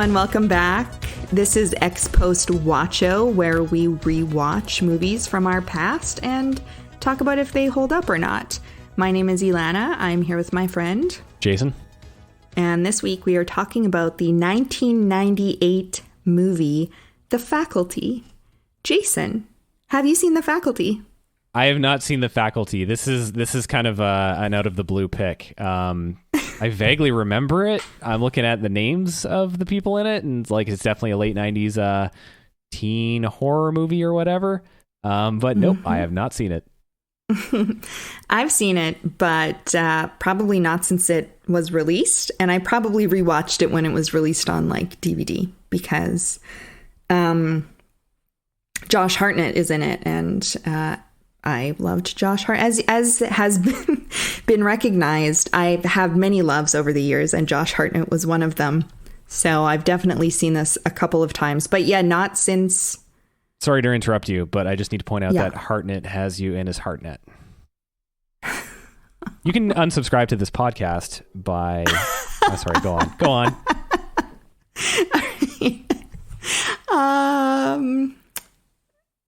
everyone. Welcome back. This is Ex Post Watcho, where we rewatch movies from our past and talk about if they hold up or not. My name is Ilana. I'm here with my friend Jason. And this week we are talking about the 1998 movie, The Faculty. Jason, have you seen The Faculty? I have not seen The Faculty. This is kind of an out of the blue pick. I vaguely remember it. I'm looking at the names of the people in it, and it's definitely a late 90s teen horror movie or whatever. But nope, I have not seen it. I've seen it, but probably not since it was released. And I probably rewatched it when it was released on like DVD because Josh Hartnett is in it, and I loved Josh Hartnett. As has been recognized, I have many loves over the years, and Josh Hartnett was one of them. So I've definitely seen this a couple of times. But yeah, not since... Sorry to interrupt you, but I just need to point out that Hartnett has you in his Hartnett. You can unsubscribe to this podcast by... Oh, sorry, go on.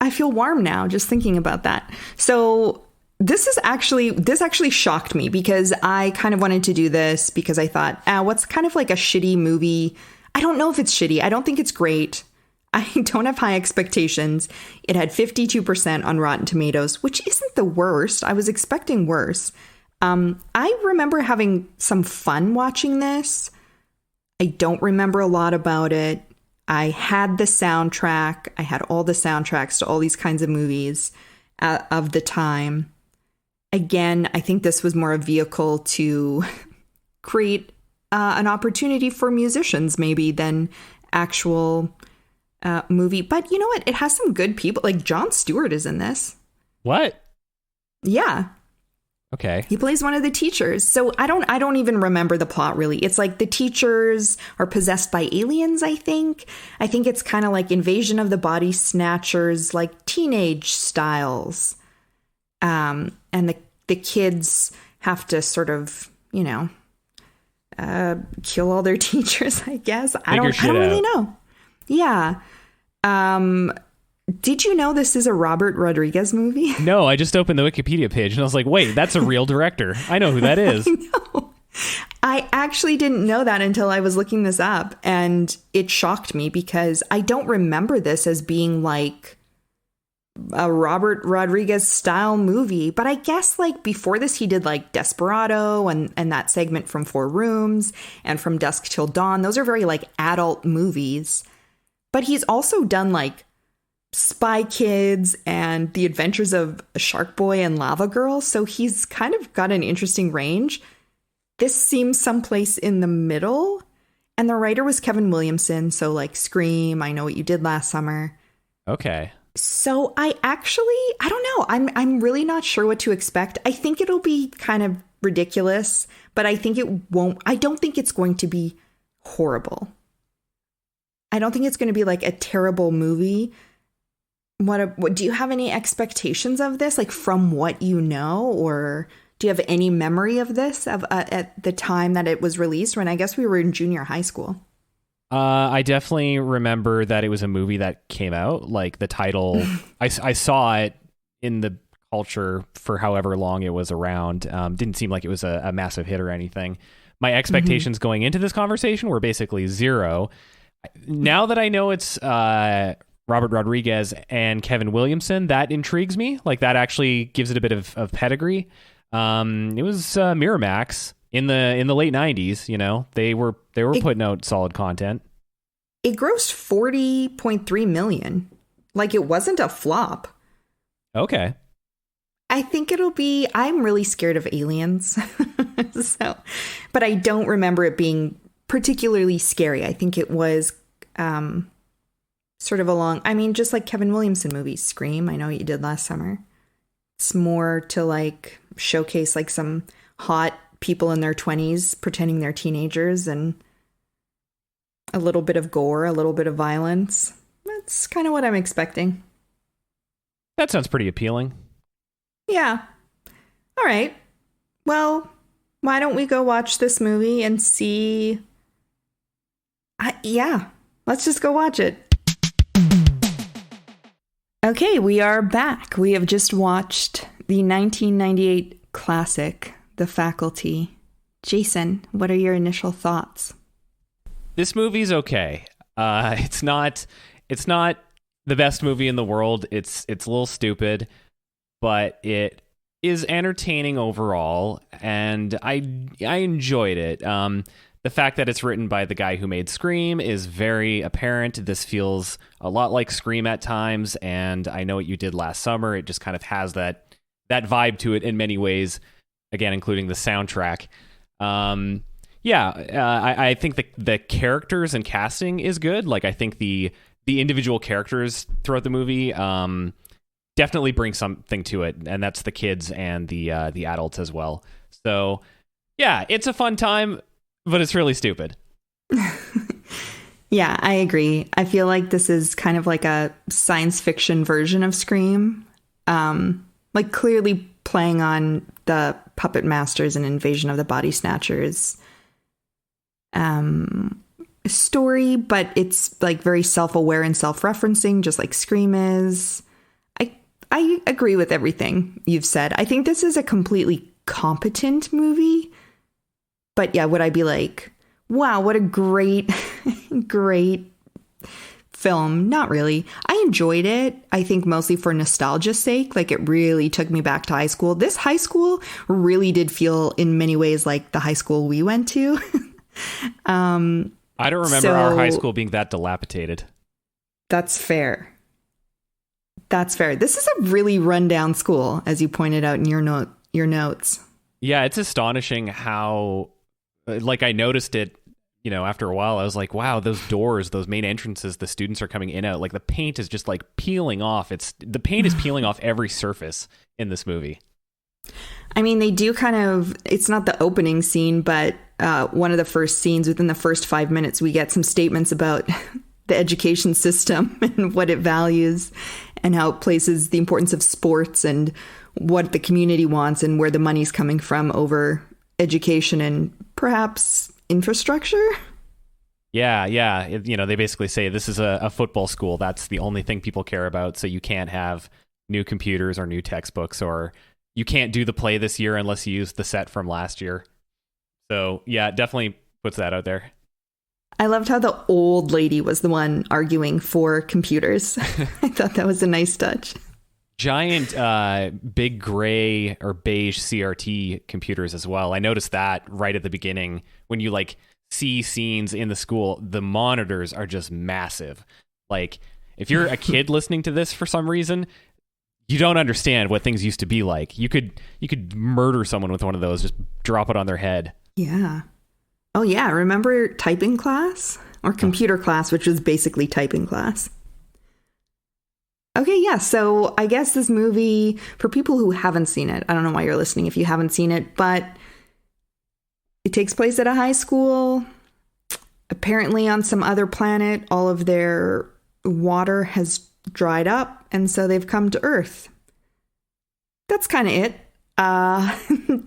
I feel warm now just thinking about that. So this actually shocked me because I kind of wanted to do this because I thought, what's kind of like a shitty movie? I don't know if it's shitty. I don't think it's great. I don't have high expectations. It had 52% on Rotten Tomatoes, which isn't the worst. I was expecting worse. I remember having some fun watching this. I don't remember a lot about it. I had the soundtrack. I had all the soundtracks to all these kinds of movies of the time. Again, I think this was more a vehicle to create an opportunity for musicians maybe than actual movie. But you know what? It has some good people. Like Jon Stewart is in this. What? Yeah. Okay. He plays one of the teachers. So I don't even remember the plot really. It's like the teachers are possessed by aliens, I think. I think it's kind of like Invasion of the Body Snatchers, like teenage styles. And the kids have to sort of, kill all their teachers, I guess. I don't really know. Yeah. Did you know this is a Robert Rodriguez movie? No, I just opened the Wikipedia page and I was like, wait, that's a real director. I know who that is. I actually didn't know that until I was looking this up, and it shocked me because I don't remember this as being like a Robert Rodriguez style movie. But I guess like before this, he did like Desperado and that segment from Four Rooms and From Dusk Till Dawn. Those are very like adult movies. But he's also done like Spy Kids and The Adventures of Shark Boy and Lava Girl. So he's kind of got an interesting range. This seems someplace in the middle. And the writer was Kevin Williamson. So like Scream, I Know What You Did Last Summer. Okay. So I don't know. I'm really not sure what to expect. I think it'll be kind of ridiculous, but I don't think it's going to be horrible. I don't think it's going to be like a terrible movie. What do you have any expectations of this, like from what you know, or do you have any memory of this at the time that it was released? When I guess we were in junior high school. I definitely remember that it was a movie that came out. Like the title, I saw it in the culture for however long it was around. Didn't seem like it was a massive hit or anything. My expectations going into this conversation were basically zero. Now that I know it's Robert Rodriguez and Kevin Williamson, that intrigues me. Like that actually gives it a bit of pedigree. It was Miramax in the late 90s. They were putting out solid content. It grossed $40.3 million. Like it wasn't a flop. Okay. I think I'm really scared of aliens. But I don't remember it being particularly scary. I think it was sort of just like Kevin Williamson movies, Scream, I Know What You Did Last Summer. It's more to like showcase like some hot people in their 20s pretending they're teenagers, and a little bit of gore, a little bit of violence. That's kind of what I'm expecting. That sounds pretty appealing. Yeah. All right. Well, why don't we go watch this movie and see Yeah, let's just go watch it. Okay, we are back. We have just watched the 1998 classic, The Faculty. Jason, what are your initial thoughts? This movie's okay. It's not the best movie in the world. It's a little stupid, but it is entertaining overall, and I enjoyed it. The fact that it's written by the guy who made Scream is very apparent. This feels a lot like Scream at times, and I Know What You Did Last Summer. It just kind of has that vibe to it in many ways, again, including the soundtrack. I think the characters and casting is good. Like, I think the individual characters throughout the movie definitely bring something to it, and that's the kids and the adults as well. So, yeah, it's a fun time, but it's really stupid. Yeah, I agree. I feel like this is kind of like a science fiction version of Scream. Like, clearly playing on the Puppet Masters and Invasion of the Body Snatchers story, but it's like very self-aware and self-referencing, just like Scream is. I agree with everything you've said. I think this is a completely competent movie. But yeah, would I be like, wow, what a great, great film? Not really. I enjoyed it, I think mostly for nostalgia's sake. Like, it really took me back to high school. This high school really did feel in many ways like the high school we went to. I don't remember our high school being that dilapidated. That's fair. This is a really rundown school, as you pointed out in your notes. Yeah, it's astonishing how, like, I noticed it, after a while. I was like, wow, those doors, those main entrances, the students are coming in and out. Like, the paint is just like peeling off. The paint is peeling off every surface in this movie. I mean, they do kind of, it's not the opening scene, but one of the first scenes, within the first 5 minutes, we get some statements about the education system and what it values and how it places the importance of sports and what the community wants and where the money's coming from over education and perhaps infrastructure. Yeah. They basically say this is a football school. That's the only thing people care about. So you can't have new computers or new textbooks, or you can't do the play this year unless you use the set from last year. So yeah, it definitely puts that out there. I loved how the old lady was the one arguing for computers. I thought that was a nice touch. Giant big gray or beige CRT computers as well. I noticed that right at the beginning when you like see scenes in the school, the monitors are just massive. Like, if you're a kid listening to this for some reason, you don't understand what things used to be like. You could murder someone with one of those, just drop it on their head. Yeah. Oh yeah, remember typing class? Or computer class, which was basically typing class. Okay, yeah, so I guess this movie, for people who haven't seen it, I don't know why you're listening if you haven't seen it, but it takes place at a high school. Apparently on some other planet, all of their water has dried up, and so they've come to Earth. That's kind of it.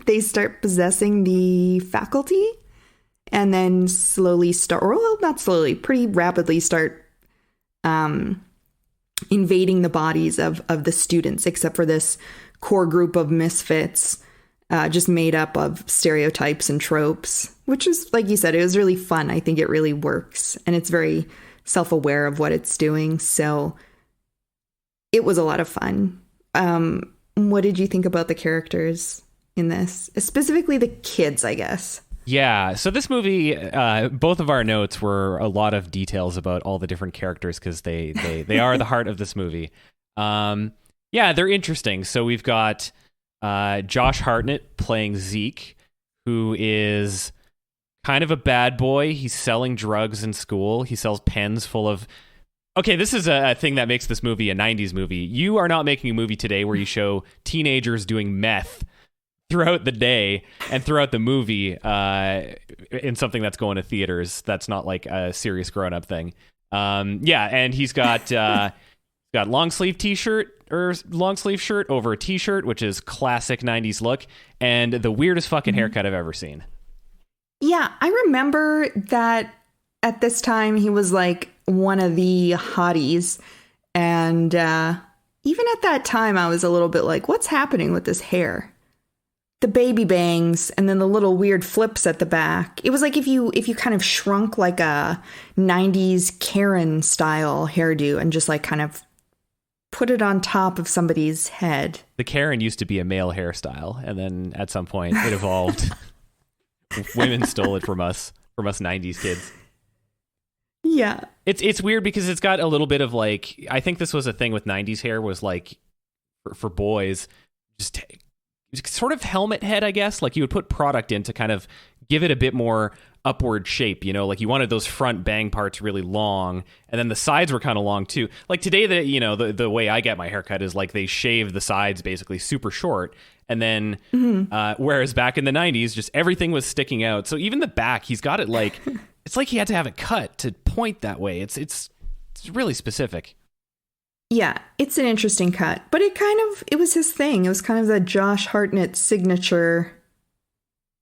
They start possessing the faculty, and then pretty rapidly start invading the bodies of the students, except for this core group of misfits, just made up of stereotypes and tropes, which is, like you said, it was really fun. I think it really works, and it's very self-aware of what it's doing. So it was a lot of fun. What did you think about the characters in this? Specifically the kids, I guess. Yeah, so this movie, both of our notes were a lot of details about all the different characters because they are the heart of this movie. Yeah, they're interesting. So we've got Josh Hartnett playing Zeke, who is kind of a bad boy. He's selling drugs in school. He sells pens full of... Okay, this is a thing that makes this movie a 90s movie. You are not making a movie today where you show teenagers doing meth throughout the day and throughout the movie in something that's going to theaters. That's not like a serious grown-up thing. Yeah, and he's got long sleeve t-shirt or long sleeve shirt over a t-shirt, which is classic 90s look, and the weirdest fucking haircut I've ever seen. Yeah, I remember that at this time, he was like one of the hotties. And even at that time, I was a little bit like, what's happening with this hair? The baby bangs and then the little weird flips at the back. It was like if you kind of shrunk like a 90s Karen style hairdo and just like kind of put it on top of somebody's head. The Karen used to be a male hairstyle, and then at some point it evolved. Women stole it from us 90s kids. Yeah. It's weird because it's got a little bit of like, I think this was a thing with 90s hair was like for boys, just sort of helmet head, I guess. Like you would put product in to kind of give it a bit more upward shape, like you wanted those front bang parts really long, and then the sides were kind of long too. Like today, the way I get my haircut is like they shave the sides basically super short, and then whereas back in the 90s, just everything was sticking out. So even the back, he's got it like it's like he had to have it cut to point that way. It's really specific. Yeah, it's an interesting cut, but it was his thing. It was kind of the Josh Hartnett signature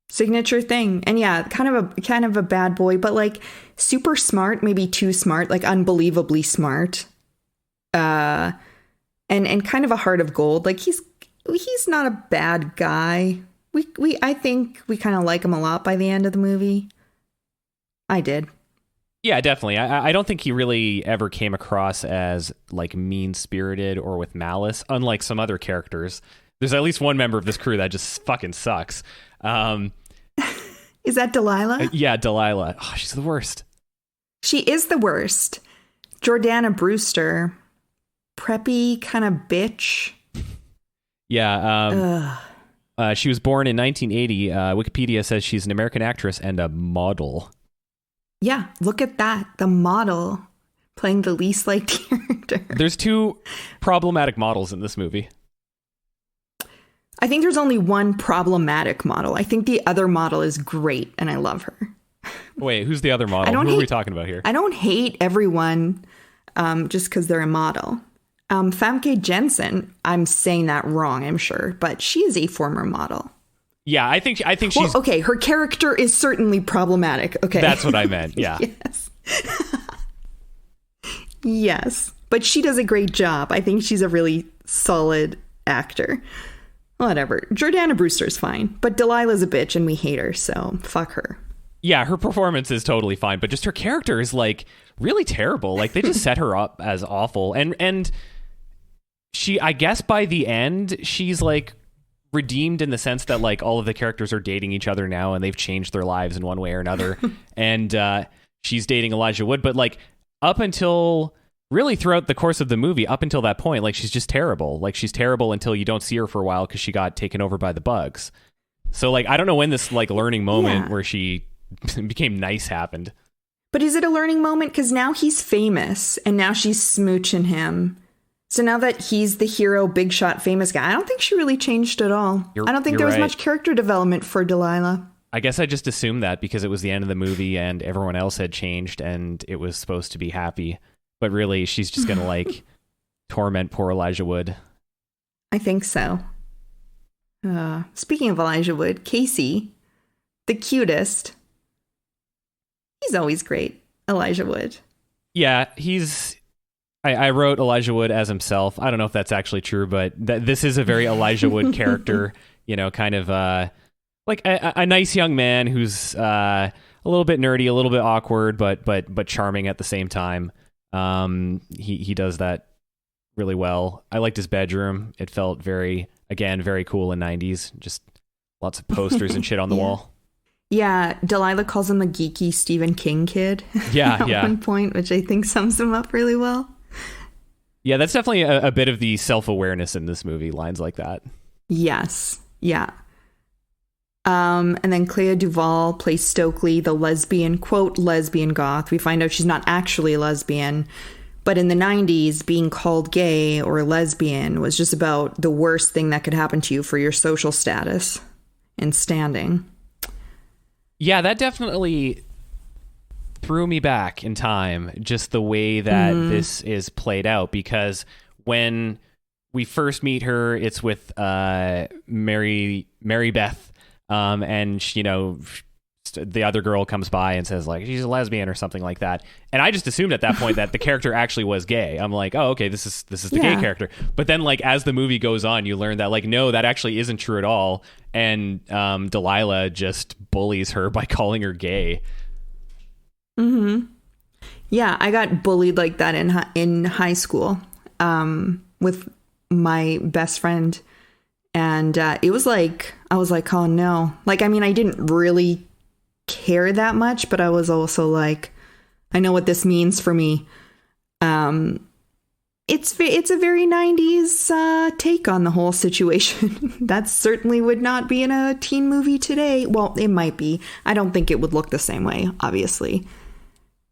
thing. And yeah, kind of a bad boy, but like super smart, maybe too smart, like unbelievably smart. And kind of a heart of gold. Like he's not a bad guy. I think we kind of like him a lot by the end of the movie. I did. Yeah, definitely. I don't think he really ever came across as like mean-spirited or with malice, unlike some other characters. There's at least one member of this crew that just fucking sucks. Is that Delilah? Yeah, Delilah. Oh, she's the worst. She is the worst. Jordana Brewster. Preppy kind of bitch. Yeah. She was born in 1980. Wikipedia says she's an American actress and a model. Yeah, look at that. The model playing the least liked character. There's two problematic models in this movie. I think there's only one problematic model. I think the other model is great, and I love her. Wait, who's the other model? Who are we talking about here? I don't hate everyone just because they're a model. Famke Jensen, I'm saying that wrong, I'm sure, but she is a former model. Yeah, I think she's... Well, okay, her character is certainly problematic. Okay. That's what I meant, yeah. Yes. Yes, but she does a great job. I think she's a really solid actor. Whatever. Jordana Brewster's fine, but Delilah's a bitch and we hate her, so fuck her. Yeah, her performance is totally fine, but just her character is like really terrible. Like they just set her up as awful. And she, I guess by the end, she's like redeemed in the sense that like all of the characters are dating each other now and they've changed their lives in one way or another. And she's dating Elijah Wood, but like up until really throughout the course of the movie, up until that point, like she's just terrible. Like she's terrible until you don't see her for a while because she got taken over by the bugs. So like, I don't know when this like learning moment where she became nice happened. But is it a learning moment? Because now he's famous and now she's smooching him. So now that he's the hero, big shot, famous guy, I don't think she really changed at all. I don't think there was much character development for Delilah. I guess I just assumed that because it was the end of the movie and everyone else had changed and it was supposed to be happy. But really, she's just going to like torment poor Elijah Wood. I think so. Speaking of Elijah Wood, Casey, the cutest. He's always great, Elijah Wood. Yeah, I wrote Elijah Wood as himself. I don't know if that's actually true, but this is a very Elijah Wood character, kind of like a nice young man who's a little bit nerdy, a little bit awkward, but charming at the same time. He does that really well. I liked his bedroom. It felt very cool in 90s. Just lots of posters and shit on the wall. Yeah, Delilah calls him a geeky Stephen King kid. Yeah, at one point, which I think sums him up really well. Yeah, that's definitely a bit of the self-awareness in this movie, lines like that. Yes, yeah. And then Clea Duvall plays Stokely, the lesbian, quote, lesbian goth. We find out she's not actually a lesbian, but in the 90s, being called gay or lesbian was just about the worst thing that could happen to you for your social status and standing. Yeah, that definitely threw me back in time, just the way that this is played out, because when we first meet her, it's with Mary Beth, and the other girl comes by and says like she's a lesbian or something like that, and I just assumed at that point that the character actually was gay. I'm like, oh, okay, this is the gay character. But then like as the movie goes on, you learn that like no, that actually isn't true at all, and Delilah just bullies her by calling her gay. Yeah, I got bullied like that in high school with my best friend. And it was like, I was like, oh no. Like, I mean, I didn't really care that much, but I was also like, I know what this means for me. It's a very 90s take on the whole situation. That certainly would not be in a teen movie today. Well, it might be. I don't think it would look the same way, obviously.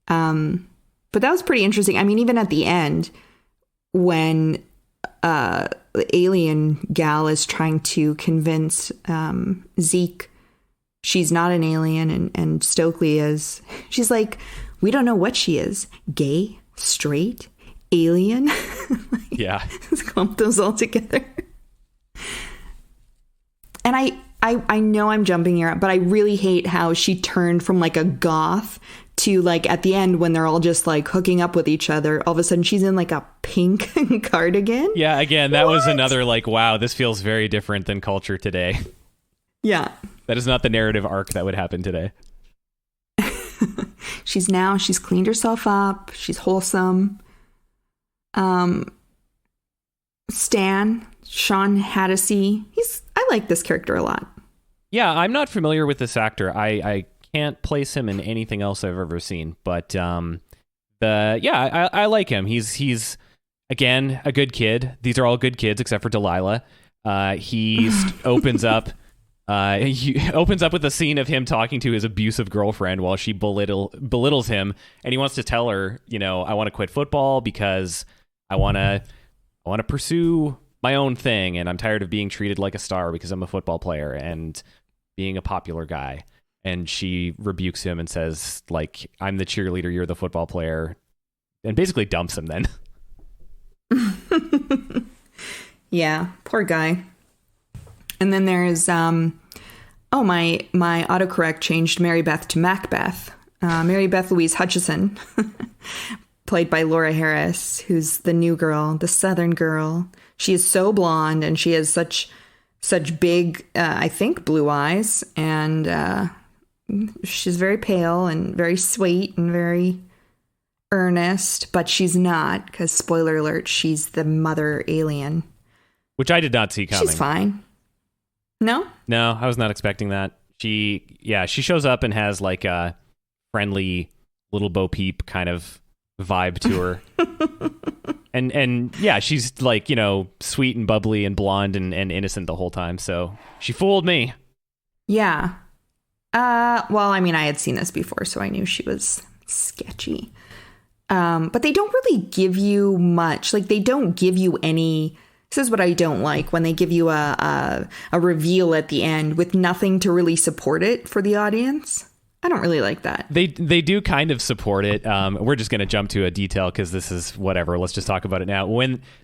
But that was pretty interesting. I mean, even at the end, when the alien gal is trying to convince Zeke she's not an alien, and Stokely is, she's like, we don't know what she is. Gay, straight, alien. Yeah. Let's clump those all together. And I know I'm jumping here, but I really hate how she turned from like a goth to like at the end when they're all just like hooking up with each other. All of a sudden she's in like a pink cardigan. Yeah, again, that was another like, wow, this feels very different than culture today. Yeah. That is not the narrative arc that would happen today. She's cleaned herself up. She's wholesome. Sean Hattasey. I like this character a lot. Yeah, I'm not familiar with this actor. I can't place him in anything else I've ever seen, but I like him. He's again a good kid. These are all good kids except for Delilah. He opens up. He opens up with a scene of him talking to his abusive girlfriend while she belittles him, and he wants to tell her, I want to quit football because I want to pursue my own thing, and I'm tired of being treated like a star because I'm a football player and being a popular guy. And she rebukes him and says, like, I'm the cheerleader, you're the football player, and basically dumps him then. Yeah, poor guy. And then there's, my autocorrect changed Mary Beth to Macbeth. Mary Beth Louise Hutchison, played by Laura Harris, who's the new girl, the Southern girl. She is so blonde, and she has such big, I think, blue eyes, and she's very pale and very sweet and very earnest, but she's not, because spoiler alert, she's the mother alien. Which I did not see coming. She's fine. No, I was not expecting that. She shows up and has like a friendly little Bo Peep kind of vibe to her. and yeah, she's like, sweet and bubbly and blonde and innocent the whole time. So she fooled me. Yeah. Well, I mean, I had seen this before, so I knew she was sketchy. But they don't really give you much. Like, they don't give you any. This is what I don't like, when they give you a reveal at the end with nothing to really support it for the audience. I don't really like that. They do kind of support it. We're just going to jump to a detail because this is whatever. Let's just talk about it now.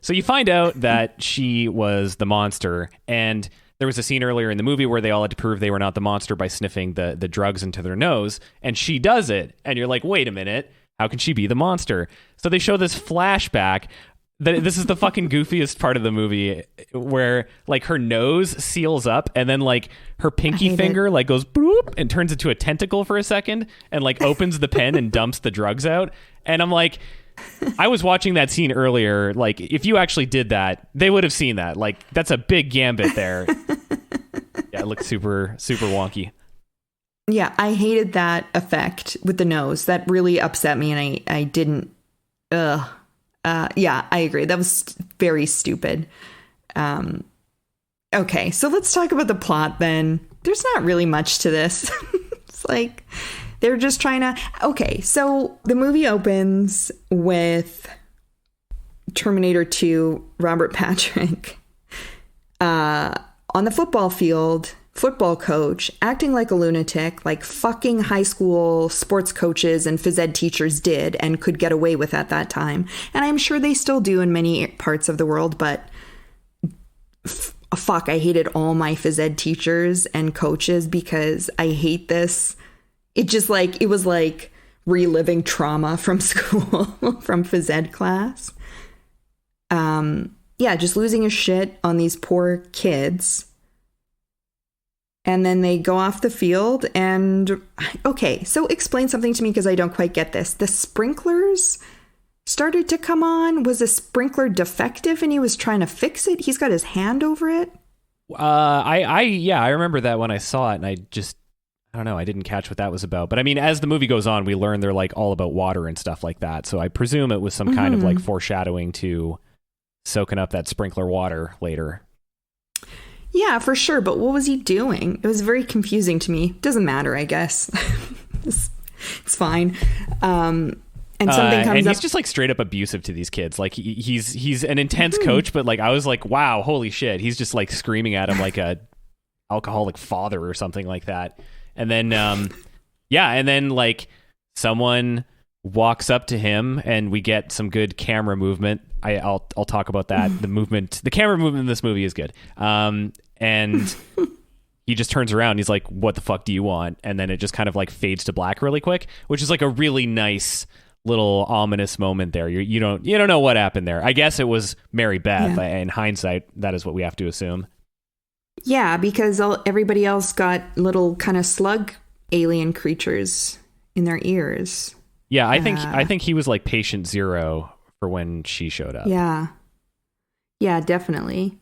So you find out that she was the monster, and there was a scene earlier in the movie where they all had to prove they were not the monster by sniffing the drugs into their nose, and she does it. And you're like, wait a minute, how can she be the monster? So they show this flashback. This is the fucking goofiest part of the movie, where like her nose seals up and then like her pinky finger like goes boop and turns into a tentacle for a second and like opens the pen and dumps the drugs out. And I'm like, I was watching that scene earlier. Like, if you actually did that, they would have seen that. Like, that's a big gambit there. Yeah, it looked super, super wonky. Yeah, I hated that effect with the nose. That really upset me, and I didn't. Yeah, I agree. That was very stupid. Okay, so let's talk about the plot then. There's not really much to this. It's like they're just trying to... Okay, so the movie opens with Terminator 2, Robert Patrick, on the football field, football coach, acting like a lunatic, like fucking high school sports coaches and phys ed teachers did and could get away with at that time. And I'm sure they still do in many parts of the world, but fuck, I hated all my phys ed teachers and coaches because I hate this It just like, it was like reliving trauma from school, from phys ed class. Yeah, just losing his shit on these poor kids. And then they go off the field and, okay, so explain something to me because I don't quite get this. The sprinklers started to come on. Was a sprinkler defective and he was trying to fix it? He's got his hand over it? I remember that when I saw it, and I don't know, I didn't catch what that was about. But I mean, as the movie goes on, we learn they're like all about water and stuff like that. So I presume it was some kind of like foreshadowing to soaking up that sprinkler water later. Yeah, for sure. But what was he doing? It was very confusing to me. Doesn't matter, I guess. It's fine. And something comes and up. He's just like straight up abusive to these kids. Like he's an intense coach, but like I was like, wow, holy shit. He's just like screaming at him like a alcoholic father or something like that. And then, and then like someone walks up to him and we get some good camera movement. I'll talk about that. The camera movement in this movie is good. And he just turns around. And he's like, "What the fuck do you want?" And then it just kind of like fades to black really quick, which is like a really nice little ominous moment there. You don't know what happened there. I guess it was Mary Beth. Yeah. In hindsight, that is what we have to assume. Yeah, because everybody else got little kind of slug alien creatures in their ears. Yeah, I think he was like patient zero for when she showed up. Yeah. Yeah, definitely.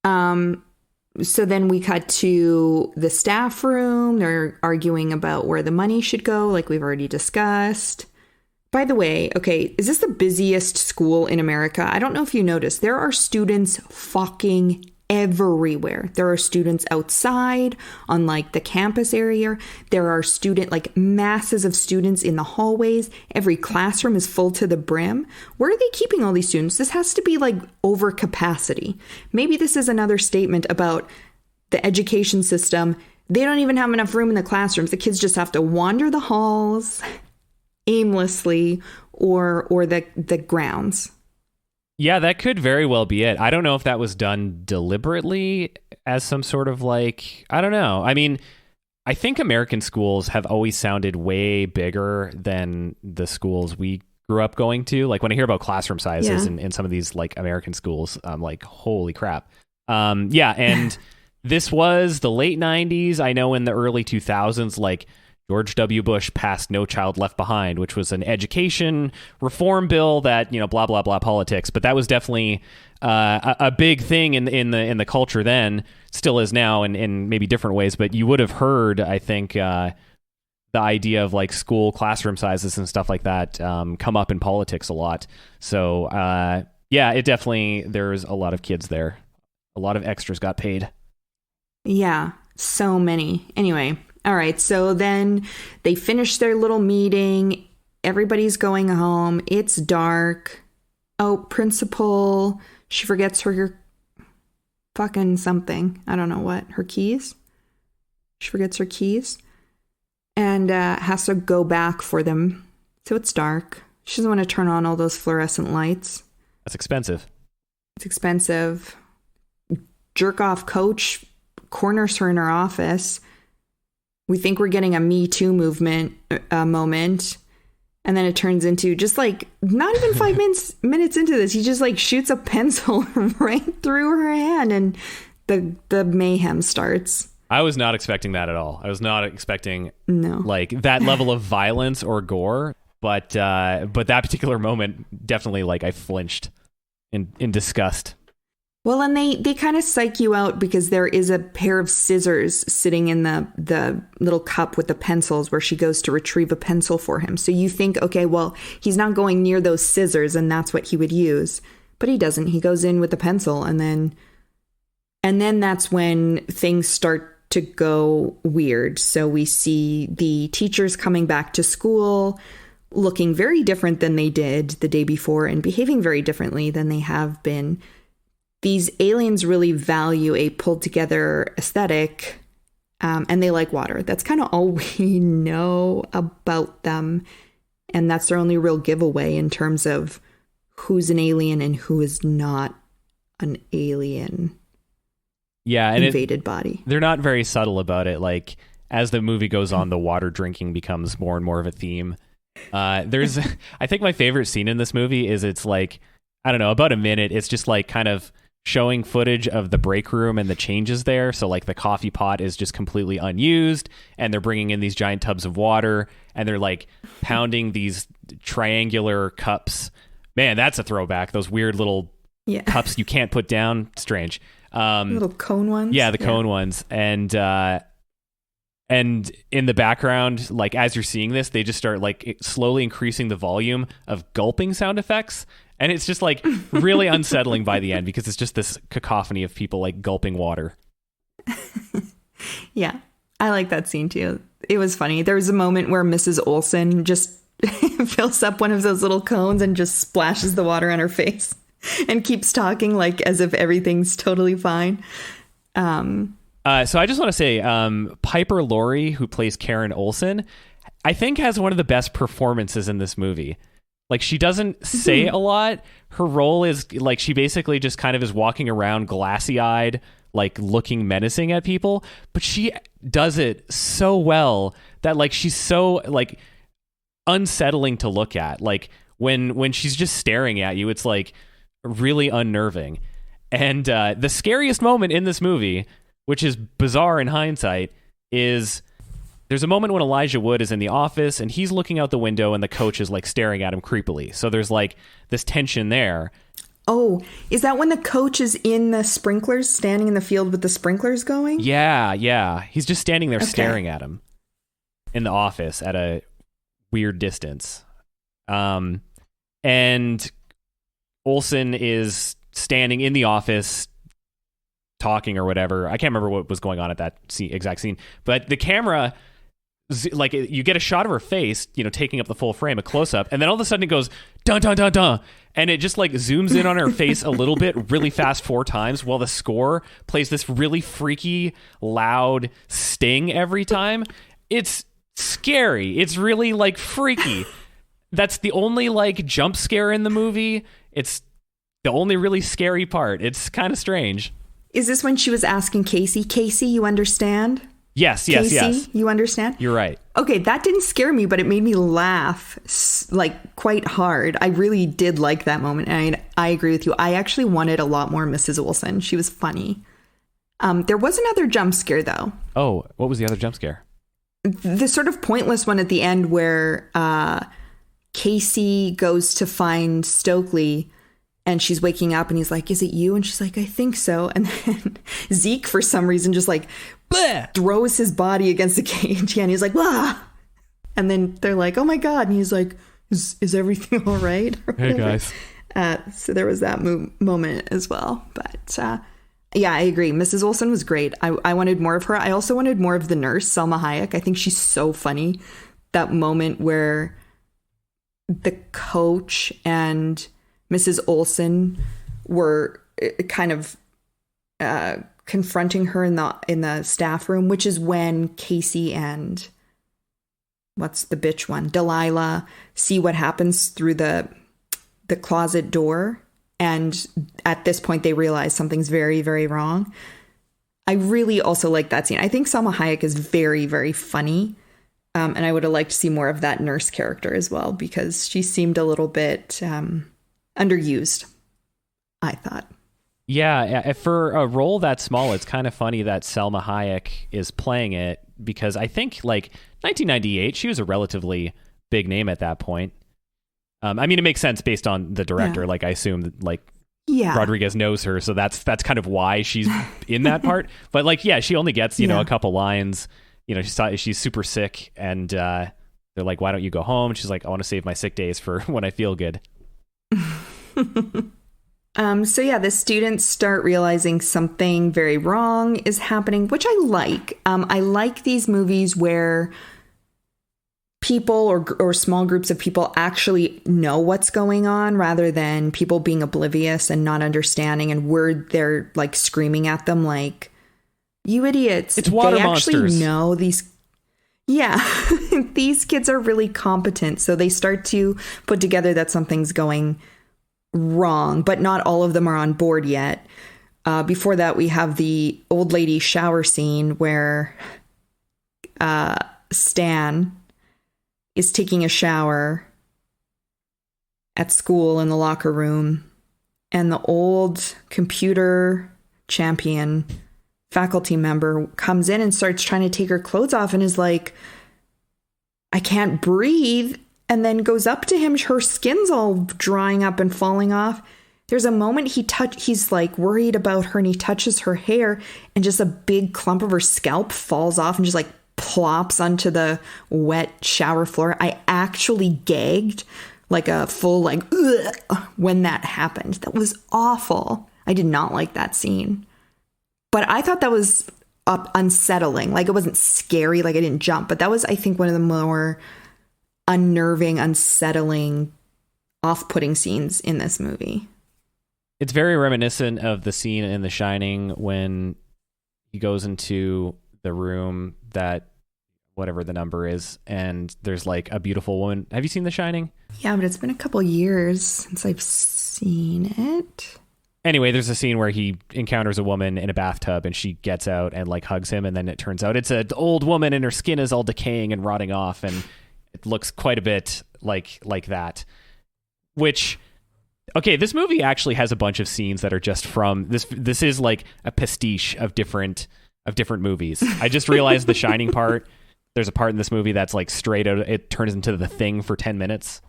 So then we cut to the staff room. They're arguing about where the money should go, like we've already discussed. By the way, okay, is this the busiest school in America? I don't know if you noticed. There are students fucking everywhere. There are students outside on like the campus area. There are masses of students in the hallways. Every classroom is full to the brim. Where are they keeping all these students? This has to be like over capacity. Maybe this is another statement about the education system. They don't even have enough room in the classrooms. The kids just have to wander the halls aimlessly or the grounds. Yeah, that could very well be it. I don't know if that was done deliberately as some sort of like, I don't know. I mean, I think American schools have always sounded way bigger than the schools we grew up going to. Like when I hear about classroom sizes in some of these like American schools, I'm like, holy crap. And this was the late 90s. I know in the early 2000s, like George W. Bush passed No Child Left Behind, which was an education reform bill that, blah, blah, blah politics. But that was definitely a big thing in the culture then, still is now in maybe different ways. But you would have heard, I think, the idea of like school classroom sizes and stuff like that come up in politics a lot. So, it definitely, there's a lot of kids there. A lot of extras got paid. Yeah, so many. Anyway. All right, so then they finish their little meeting. Everybody's going home. It's dark. Oh, principal, she forgets her fucking something. I don't know what. Her keys? She forgets her keys and has to go back for them. So it's dark. She doesn't want to turn on all those fluorescent lights. That's expensive. It's expensive. Jerk-off coach corners her in her office. We think we're getting a Me Too movement moment. And then it turns into just like not even 5 minutes into this. He just like shoots a pencil right through her hand and the mayhem starts. I was not expecting that at all. I was not expecting like that level of violence or gore. But that particular moment, definitely like I flinched in disgust. Well, and they kind of psych you out because there is a pair of scissors sitting in the little cup with the pencils where she goes to retrieve a pencil for him. So you think, okay, well, he's not going near those scissors and that's what he would use. But he doesn't. He goes in with the pencil and then that's when things start to go weird. So we see the teachers coming back to school looking very different than they did the day before and behaving very differently than they have been. These aliens really value a pulled together aesthetic, and they like water. That's kind of all we know about them. And that's their only real giveaway in terms of who's an alien and who is not an alien. Yeah, and invaded body. They're not very subtle about it. Like as the movie goes on, the water drinking becomes more and more of a theme. There's, I think my favorite scene in this movie is it's like, I don't know, about a minute. It's just like kind of showing footage of the break room and the changes there. So like the coffee pot is just completely unused and they're bringing in these giant tubs of water and they're like pounding these triangular cups. Man, that's a throwback. Those weird little cups you can't put down. Strange. Little cone ones. Yeah, the cone ones. And in the background, like as you're seeing this, they just start like slowly increasing the volume of gulping sound effects. And it's just like really unsettling by the end because it's just this cacophony of people like gulping water. Yeah, I like that scene too. It was funny. There was a moment where Mrs. Olsen just fills up one of those little cones and just splashes the water on her face and keeps talking like as if everything's totally fine. So I just want to say Piper Laurie, who plays Karen Olsen, I think has one of the best performances in this movie. Like, she doesn't say a lot. Her role is like she basically just kind of is walking around glassy-eyed, like looking menacing at people, but she does it so well that like she's so like unsettling to look at. Like when she's just staring at you, it's like really unnerving. And the scariest moment in this movie, which is bizarre in hindsight, is there's a moment when Elijah Wood is in the office and he's looking out the window and the coach is like staring at him creepily. So there's like this tension there. Oh, is that when the coach is in the sprinklers, standing in the field with the sprinklers going? Yeah. He's just standing there staring at him in the office at a weird distance. And Olsen is standing in the office talking or whatever. I can't remember what was going on at that exact scene, but the camera, like, you get a shot of her face, you know, taking up the full frame, a close up, and then all of a sudden it goes dun dun dun dun, and it just like zooms in on her face a little bit, really fast 4 times, while the score plays this really freaky, loud sting every time. It's scary. It's really like freaky. That's the only like jump scare in the movie. It's the only really scary part. It's kind of strange. Is this when she was asking Casey, you understand? Yes. Casey, you understand? You're right. Okay, that didn't scare me, but it made me laugh like quite hard. I really did like that moment. And I agree with you. I actually wanted a lot more Mrs. Olsen. She was funny. There was another jump scare, though. Oh, what was the other jump scare? The sort of pointless one at the end where Casey goes to find Stokely and she's waking up and he's like, is it you? And she's like, I think so. And then Zeke, for some reason, just like throws his body against the cage. And he's like, blah. And then they're like, oh my God. And he's like, is everything all right? Hey, guys. So there was that moment as well. But yeah, I agree. Mrs. Olsen was great. I wanted more of her. I also wanted more of the nurse, Selma Hayek. I think she's so funny. That moment where the coach and Mrs. Olsen were kind of confronting her in the staff room, which is when Casey and what's the bitch one, Delilah, see what happens through the closet door, and at this point they realize something's very, very wrong. I really also like that scene. I think Salma Hayek is very, very funny, and I would have liked to see more of that nurse character as well because she seemed a little bit underused, I thought. Yeah, for a role that small, it's kind of funny that Selma Hayek is playing it because I think like 1998, she was a relatively big name at that point. I mean, it makes sense based on the director. Yeah. Like, I assume that, like, Rodriguez knows her, so that's kind of why she's in that part. But like, yeah, she only gets you know a couple lines. You know, she's super sick, and they're like, "Why don't you go home?" She's like, "I want to save my sick days for when I feel good." So yeah, the students start realizing something very wrong is happening, which I like. I like these movies where people or small groups of people actually know what's going on rather than people being oblivious and not understanding and they're like screaming at them like, you idiots. It's water monsters. They actually know these. Yeah, these kids are really competent. So they start to put together that something's going wrong, but not all of them are on board yet. Before that, we have the old lady shower scene where Stan is taking a shower at school in the locker room, and the old computer champion faculty member comes in and starts trying to take her clothes off and is like, I can't breathe, and then goes up to him. Her skin's all drying up and falling off. There's a moment he's like worried about her, and he touches her hair, and just a big clump of her scalp falls off and just like plops onto the wet shower floor. I actually gagged like a full like ugh, when that happened. That was awful. I did not like that scene. But I thought that was unsettling. Like, it wasn't scary, like I didn't jump, but that was, I think, one of the more unnerving, unsettling, off-putting scenes in this movie. It's very reminiscent of the scene in The Shining when he goes into the room that whatever the number is, and there's like a beautiful woman. Have you seen The Shining? Yeah, but it's been a couple years since I've seen it. Anyway, there's a scene where he encounters a woman in a bathtub, and she gets out and like hugs him, and then it turns out it's an old woman, and her skin is all decaying and rotting off, and it looks quite a bit like that. Which, okay, this movie actually has a bunch of scenes that are just from this. This is like a pastiche of different movies. I just realized the Shining part. There's a part in this movie that's like straight out. It turns into The Thing for 10 minutes.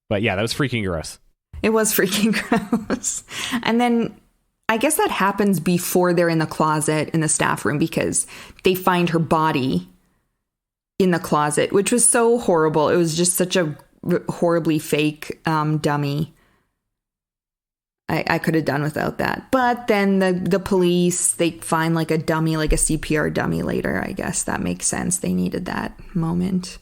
But yeah, that was freaking gross. It was freaking gross. And then I guess that happens before they're in the closet in the staff room, because they find her body in the closet, which was so horrible. It was just such a horribly fake dummy. I could have done without that. But then the police, they find like a dummy, like a CPR dummy later. I guess that makes sense. They needed that moment.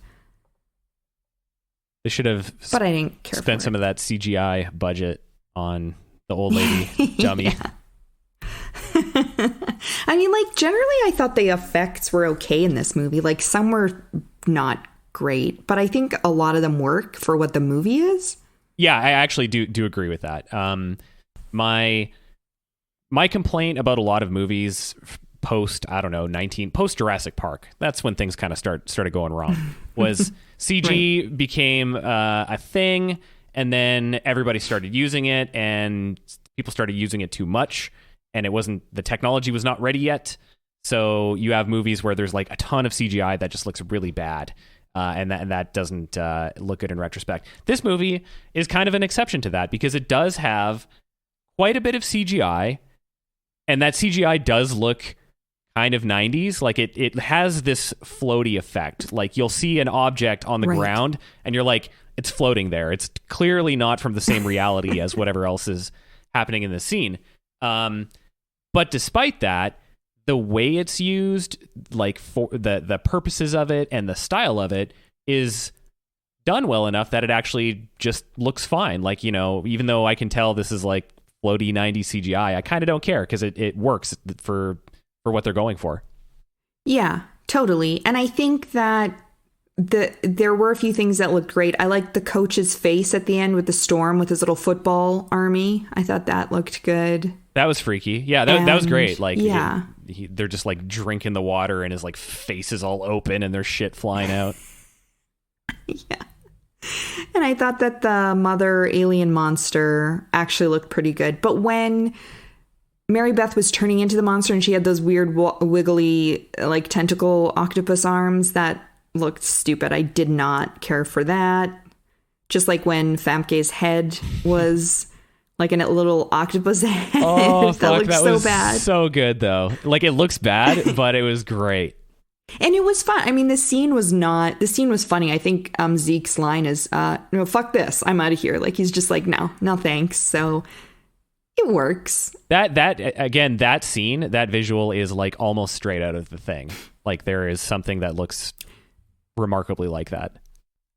They should have but I didn't care spent some of that CGI budget on the old lady dummy. I mean, like, generally I thought the effects were okay in this movie. Like, some were not great, but I think a lot of them work for what the movie is. Yeah, I actually do agree with that. My complaint about a lot of movies post Jurassic Park, that's when things kind of started going wrong, was CG right. became a thing, and then everybody started using it, and people started using it too much, and the technology was not ready yet. So you have movies where there's like a ton of CGI that just looks really bad. And that doesn't look good in retrospect. This movie is kind of an exception to that, because it does have quite a bit of CGI, and that CGI does look kind of 90s. Like it has this floaty effect. Like you'll see an object on the ground, and you're like, it's floating there. It's clearly not from the same reality as whatever else is happening in the scene. But despite that, the way it's used, like for the purposes of it and the style of it, is done well enough that it actually just looks fine. Like, you know, even though I can tell this is like floaty 90s CGI, I kind of don't care, because it works for what they're going for. Yeah, totally. And I think that there were a few things that looked great. I liked the coach's face at the end with the storm, with his little football army. I thought that looked good. That was freaky. Yeah, that was great. Like, yeah. They're just like drinking the water, and his like face is all open, and there's shit flying out. Yeah. And I thought that the mother alien monster actually looked pretty good. But when Mary Beth was turning into the monster, and she had those weird wiggly like tentacle octopus arms, that looked stupid. I did not care for that. Just like when Famke's head was like a little octopus head. Oh, that looked so was bad. So good though. Like, it looks bad, but it was great. And it was fun. I mean, the scene was funny. I think Zeke's line is, no, fuck this, I'm out of here. Like, he's just like, no thanks. So it works. That scene, that visual is like almost straight out of The Thing. Like, there is something that looks remarkably like that.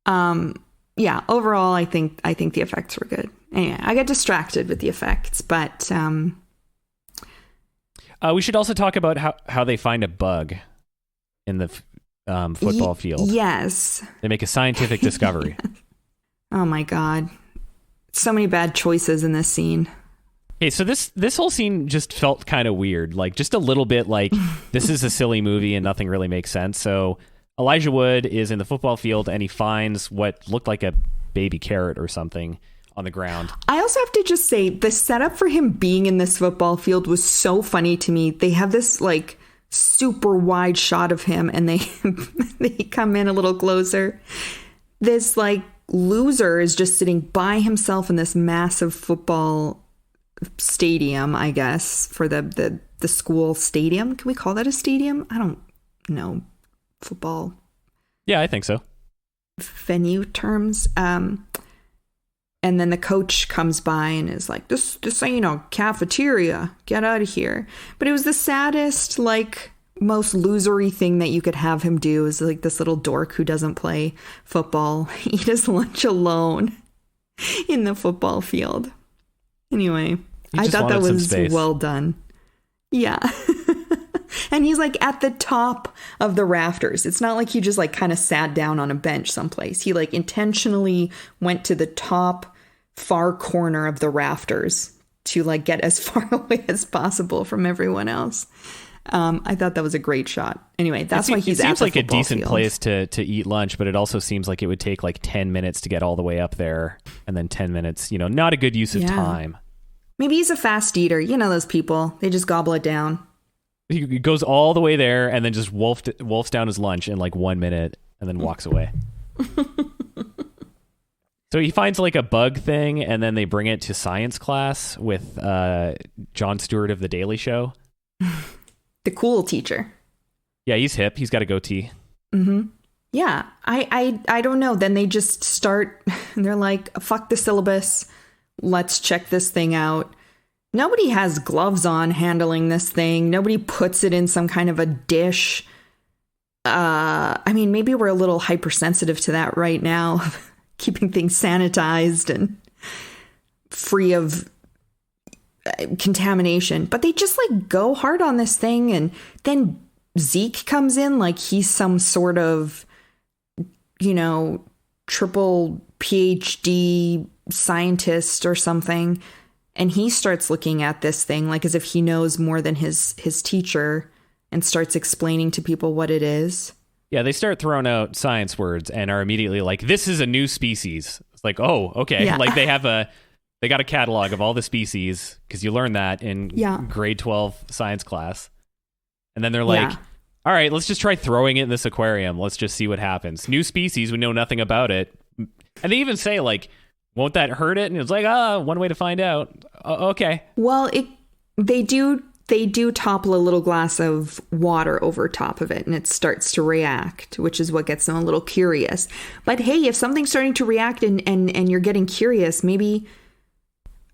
Yeah, overall, I think the effects were good. Anyway, I got distracted with the effects, but we should also talk about how they find a bug in the football field. Yes. They make a scientific discovery. Oh my God. So many bad choices in this scene. Okay, so this whole scene just felt kind of weird. Like, just a little bit like, this is a silly movie and nothing really makes sense. So Elijah Wood is in the football field and he finds what looked like a baby carrot or something on the ground. I also have to just say the setup for him being in this football field was so funny to me. They have this like super wide shot of him and they they come in a little closer. This like loser is just sitting by himself in this massive football stadium, I guess, for the school stadium. Can we call that a stadium? I don't know football. Yeah, I think so. Venue terms. And then the coach comes by and is like, this ain't no cafeteria. Get out of here. But it was the saddest, like, most losery thing that you could have him do is like this little dork who doesn't play football. Eat his lunch alone in the football field. Anyway, I thought that was well done. Yeah. And he's like at the top of the rafters. It's not like he just like kind of sat down on a bench someplace. He like intentionally went to the top far corner of the rafters to like get as far away as possible from everyone else. I thought that was a great shot. Anyway, that's why he's at the football field. It seems like a decent field. place to eat lunch, but it also seems like it would take like 10 minutes to get all the way up there. And then 10 minutes, not a good use of time. Maybe he's a fast eater. You know those people. They just gobble it down. He goes all the way there and then just wolfs down his lunch in like 1 minute and then walks away. So he finds like a bug thing and then they bring it to science class with Jon Stewart of The Daily Show. The cool teacher. Yeah, he's hip. He's got a goatee. Mm-hmm. Yeah, I don't know. Then they just start, they're like, fuck the syllabus. Let's check this thing out. Nobody has gloves on handling this thing. Nobody puts it in some kind of a dish. I mean, maybe we're a little hypersensitive to that right now, keeping things sanitized and free of contamination. But they just like go hard on this thing. And then Zeke comes in like he's some sort of, triple PhD scientist or something. And he starts looking at this thing like as if he knows more than his teacher and starts explaining to people what it is. Yeah, they start throwing out science words and are immediately like, this is a new species. It's like, oh, okay. Yeah. Like they got a catalog of all the species because you learn that in grade 12 science class. And then they're like, all right, let's just try throwing it in this aquarium. Let's just see what happens. New species, we know nothing about it. And they even say like, won't that hurt it? And it's like, one way to find out. Okay. Well, they do topple a little glass of water over top of it and it starts to react, which is what gets them a little curious. But hey, if something's starting to react and you're getting curious, maybe,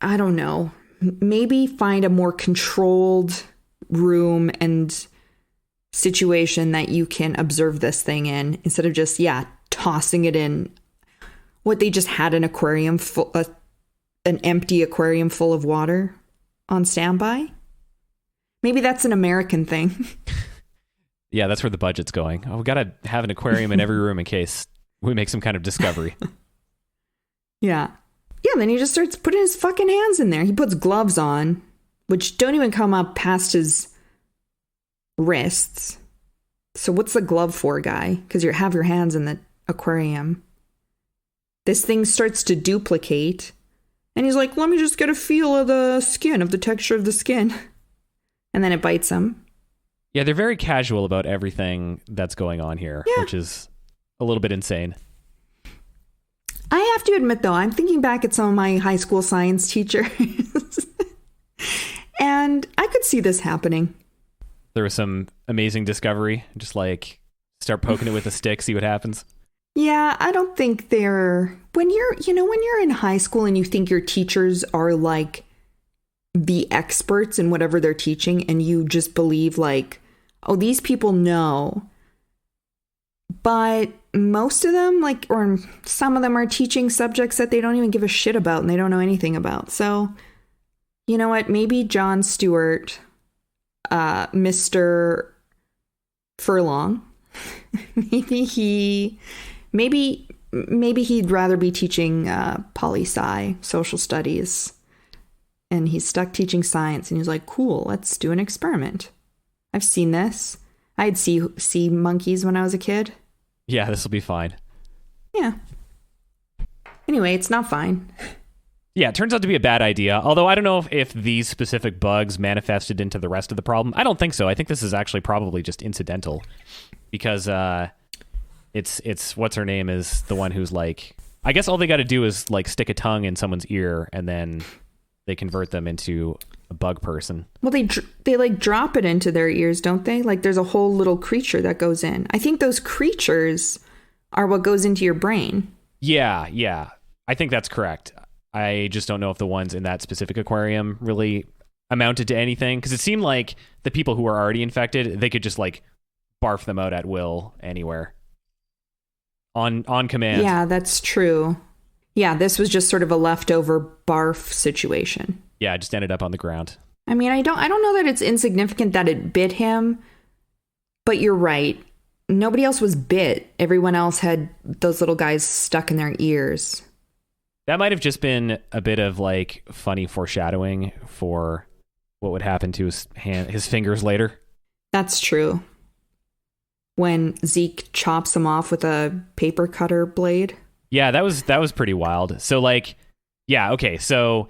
I don't know, maybe find a more controlled room and situation that you can observe this thing in instead of just, tossing it in. What, they just had an aquarium full, an empty aquarium full of water on standby? Maybe that's an American thing. Yeah, that's where the budget's going. Oh, we got to have an aquarium in every room in case we make some kind of discovery. Yeah. Yeah, then he just starts putting his fucking hands in there. He puts gloves on, which don't even come up past his wrists. So what's the glove for, guy? Because you have your hands in the aquarium. This thing starts to duplicate. And he's like, let me just get a feel of the skin, of the texture of the skin. And then it bites him. Yeah, they're very casual about everything that's going on here, which is a little bit insane. I have to admit, though, I'm thinking back at some of my high school science teachers. And I could see this happening. There was some amazing discovery. Just like start poking it with a stick, see what happens. Yeah, I don't think they're... When you're in high school and you think your teachers are like the experts in whatever they're teaching and you just believe like, oh, these people know. But most of them, like, or some of them are teaching subjects that they don't even give a shit about and they don't know anything about. So, you know what? Maybe Jon Stewart, Mr. Furlong, maybe he'd rather be teaching poli-sci, social studies. And he's stuck teaching science and he's like, cool, let's do an experiment. I've seen this. I had sea monkeys when I was a kid. Yeah, this will be fine. Yeah. Anyway, it's not fine. Yeah, it turns out to be a bad idea. Although I don't know if these specific bugs manifested into the rest of the problem. I don't think so. I think this is actually probably just incidental, because it's what's her name is the one who's like, I guess all they got to do is like stick a tongue in someone's ear and then they convert them into a bug person. Well, they like drop it into their ears, don't they? Like there's a whole little creature that goes in. I think those creatures are what goes into your brain. Yeah. I think that's correct. I just don't know if the ones in that specific aquarium really amounted to anything, because it seemed like the people who were already infected, they could just like barf them out at will anywhere on command. Yeah, that's true. Yeah, this was just sort of a leftover barf situation. Yeah, it just ended up on the ground. I mean, I don't know that it's insignificant that it bit him, but you're right. Nobody else was bit. Everyone else had those little guys stuck in their ears. That might have just been a bit of like funny foreshadowing for what would happen to his fingers later. That's true. When Zeke chops him off with a paper cutter blade. Yeah, that was pretty wild. So like, yeah, okay, so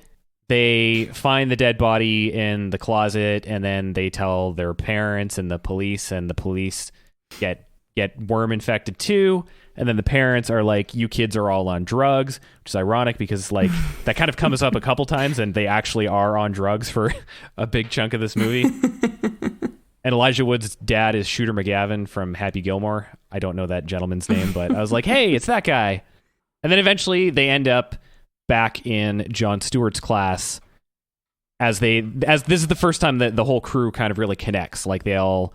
they find the dead body in the closet, and then they tell their parents and the police get worm infected too. And then the parents are like, you kids are all on drugs, which is ironic because like that kind of comes up a couple times, and they actually are on drugs for a big chunk of this movie. And Elijah Wood's dad is Shooter McGavin from Happy Gilmore. I don't know that gentleman's name, but I was like, hey, it's that guy. And then eventually they end up back in Jon Stewart's class as this is the first time that the whole crew kind of really connects. Like they all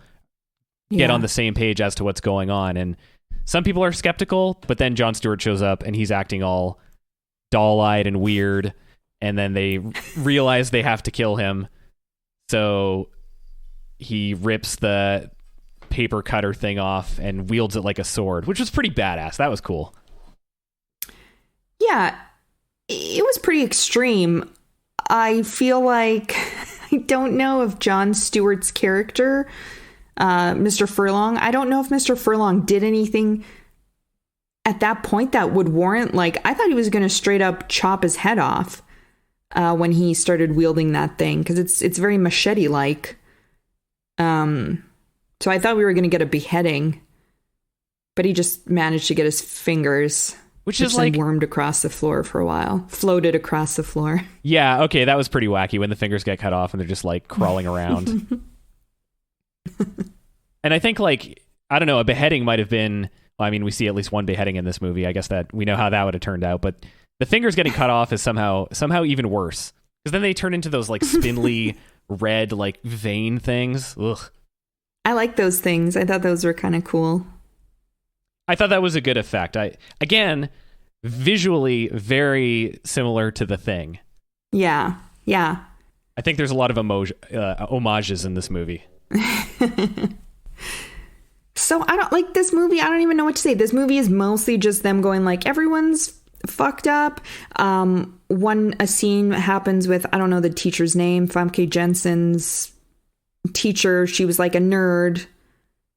get on the same page as to what's going on. And some people are skeptical, but then Jon Stewart shows up and he's acting all doll-eyed and weird. And then they realize they have to kill him. So he rips the paper cutter thing off and wields it like a sword, which was pretty badass. That was cool. Yeah, it was pretty extreme. I feel like I don't know if Jon Stewart's character, Mr. Furlong, I don't know if Mr. Furlong did anything at that point that would warrant, like, I thought he was going to straight up chop his head off when he started wielding that thing, because it's very machete-like. So I thought we were going to get a beheading, but he just managed to get his fingers, which is like wormed across the floor for a while, floated across the floor. Yeah, okay, that was pretty wacky when the fingers get cut off and they're just like crawling around. And I think like, I don't know, a beheading might have been, well, I mean, we see at least one beheading in this movie. I guess that we know how that would have turned out, but the fingers getting cut off is somehow even worse, because then they turn into those like spindly red like vein things. Ugh. I like those things. I thought those were kind of cool. I thought that was a good effect. Again, visually very similar to The Thing. Yeah. I think there's a lot of homages in this movie. So I don't like this movie. I don't even know what to say. This movie is mostly just them going like, everyone's fucked up. A scene happens with, I don't know the teacher's name, Famke Jensen's teacher. She was like a nerd,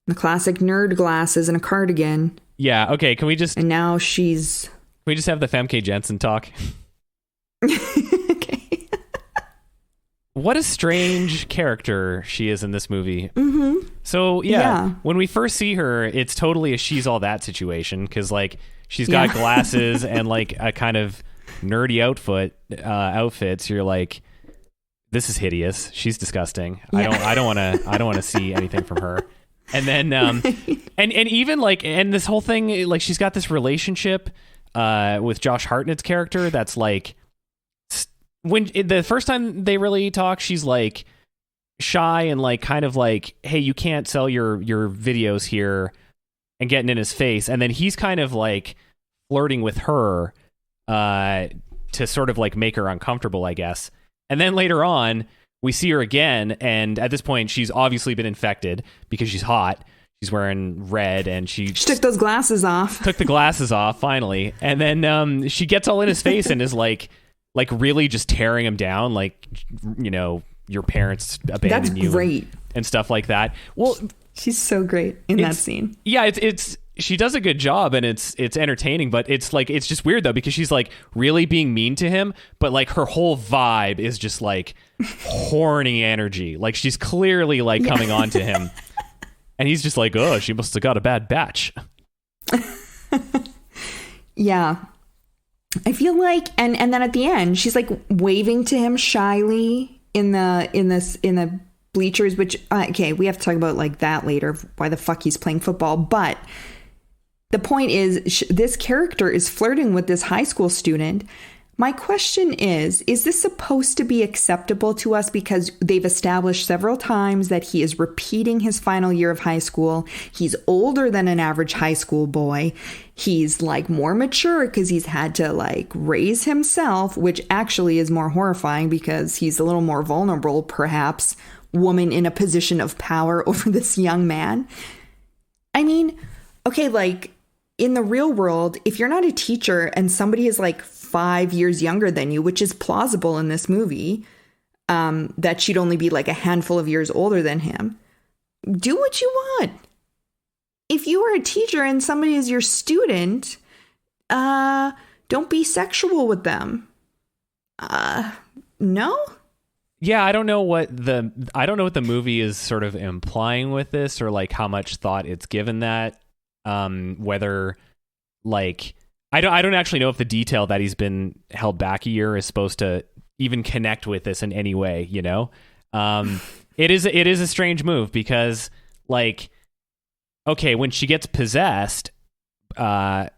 the classic nerd glasses and a cardigan. Yeah. Okay. And now she's. Can we just have the Famke Jensen talk? Okay. What a strange character she is in this movie. Mm-hmm. So yeah, when we first see her, it's totally a She's All That situation, because like she's got glasses and like a kind of nerdy outfit. So you're like, this is hideous. She's disgusting. Yeah. I don't want to see anything from her. And then and even like, and this whole thing, like she's got this relationship with Josh Hartnett's character that's like, when the first time they really talk, she's like shy and like kind of like, hey, you can't sell your videos here, and getting in his face. And then he's kind of like flirting with her to sort of like make her uncomfortable, I guess. And then later on, we see her again, and at this point, she's obviously been infected because she's hot. She's wearing red, and she took those glasses off. Took the glasses off, finally. And then she gets all in his face and is like really just tearing him down, like, you know, your parents abandoned you. That's great. And stuff like that. Well, she's so great in that scene. Yeah, it's she does a good job, and it's entertaining, but it's like, it's just weird though, because she's like really being mean to him, but like her whole vibe is just like horny energy. Like she's clearly like coming on to him, and he's just like, oh, she must have got a bad batch. Yeah. I feel like, and then at the end, she's like waving to him shyly in the bleachers, which, okay, we have to talk about like that later, why the fuck he's playing football. But the point is, this character is flirting with this high school student. My question is this supposed to be acceptable to us because they've established several times that he is repeating his final year of high school? He's older than an average high school boy. He's like more mature because he's had to like raise himself, which actually is more horrifying because he's a little more vulnerable, perhaps, woman in a position of power over this young man. I mean, okay, like in the real world, if you're not a teacher and somebody is like 5 years younger than you, which is plausible in this movie, that she'd only be like a handful of years older than him, do what you want. If you are a teacher and somebody is your student, don't be sexual with them. No? Yeah, I don't know what the movie is sort of implying with this, or like how much thought it's given that. Whether like I don't actually know if the detail that he's been held back a year is supposed to even connect with this in any way, you know? It is a strange move because like, okay, when she gets possessed by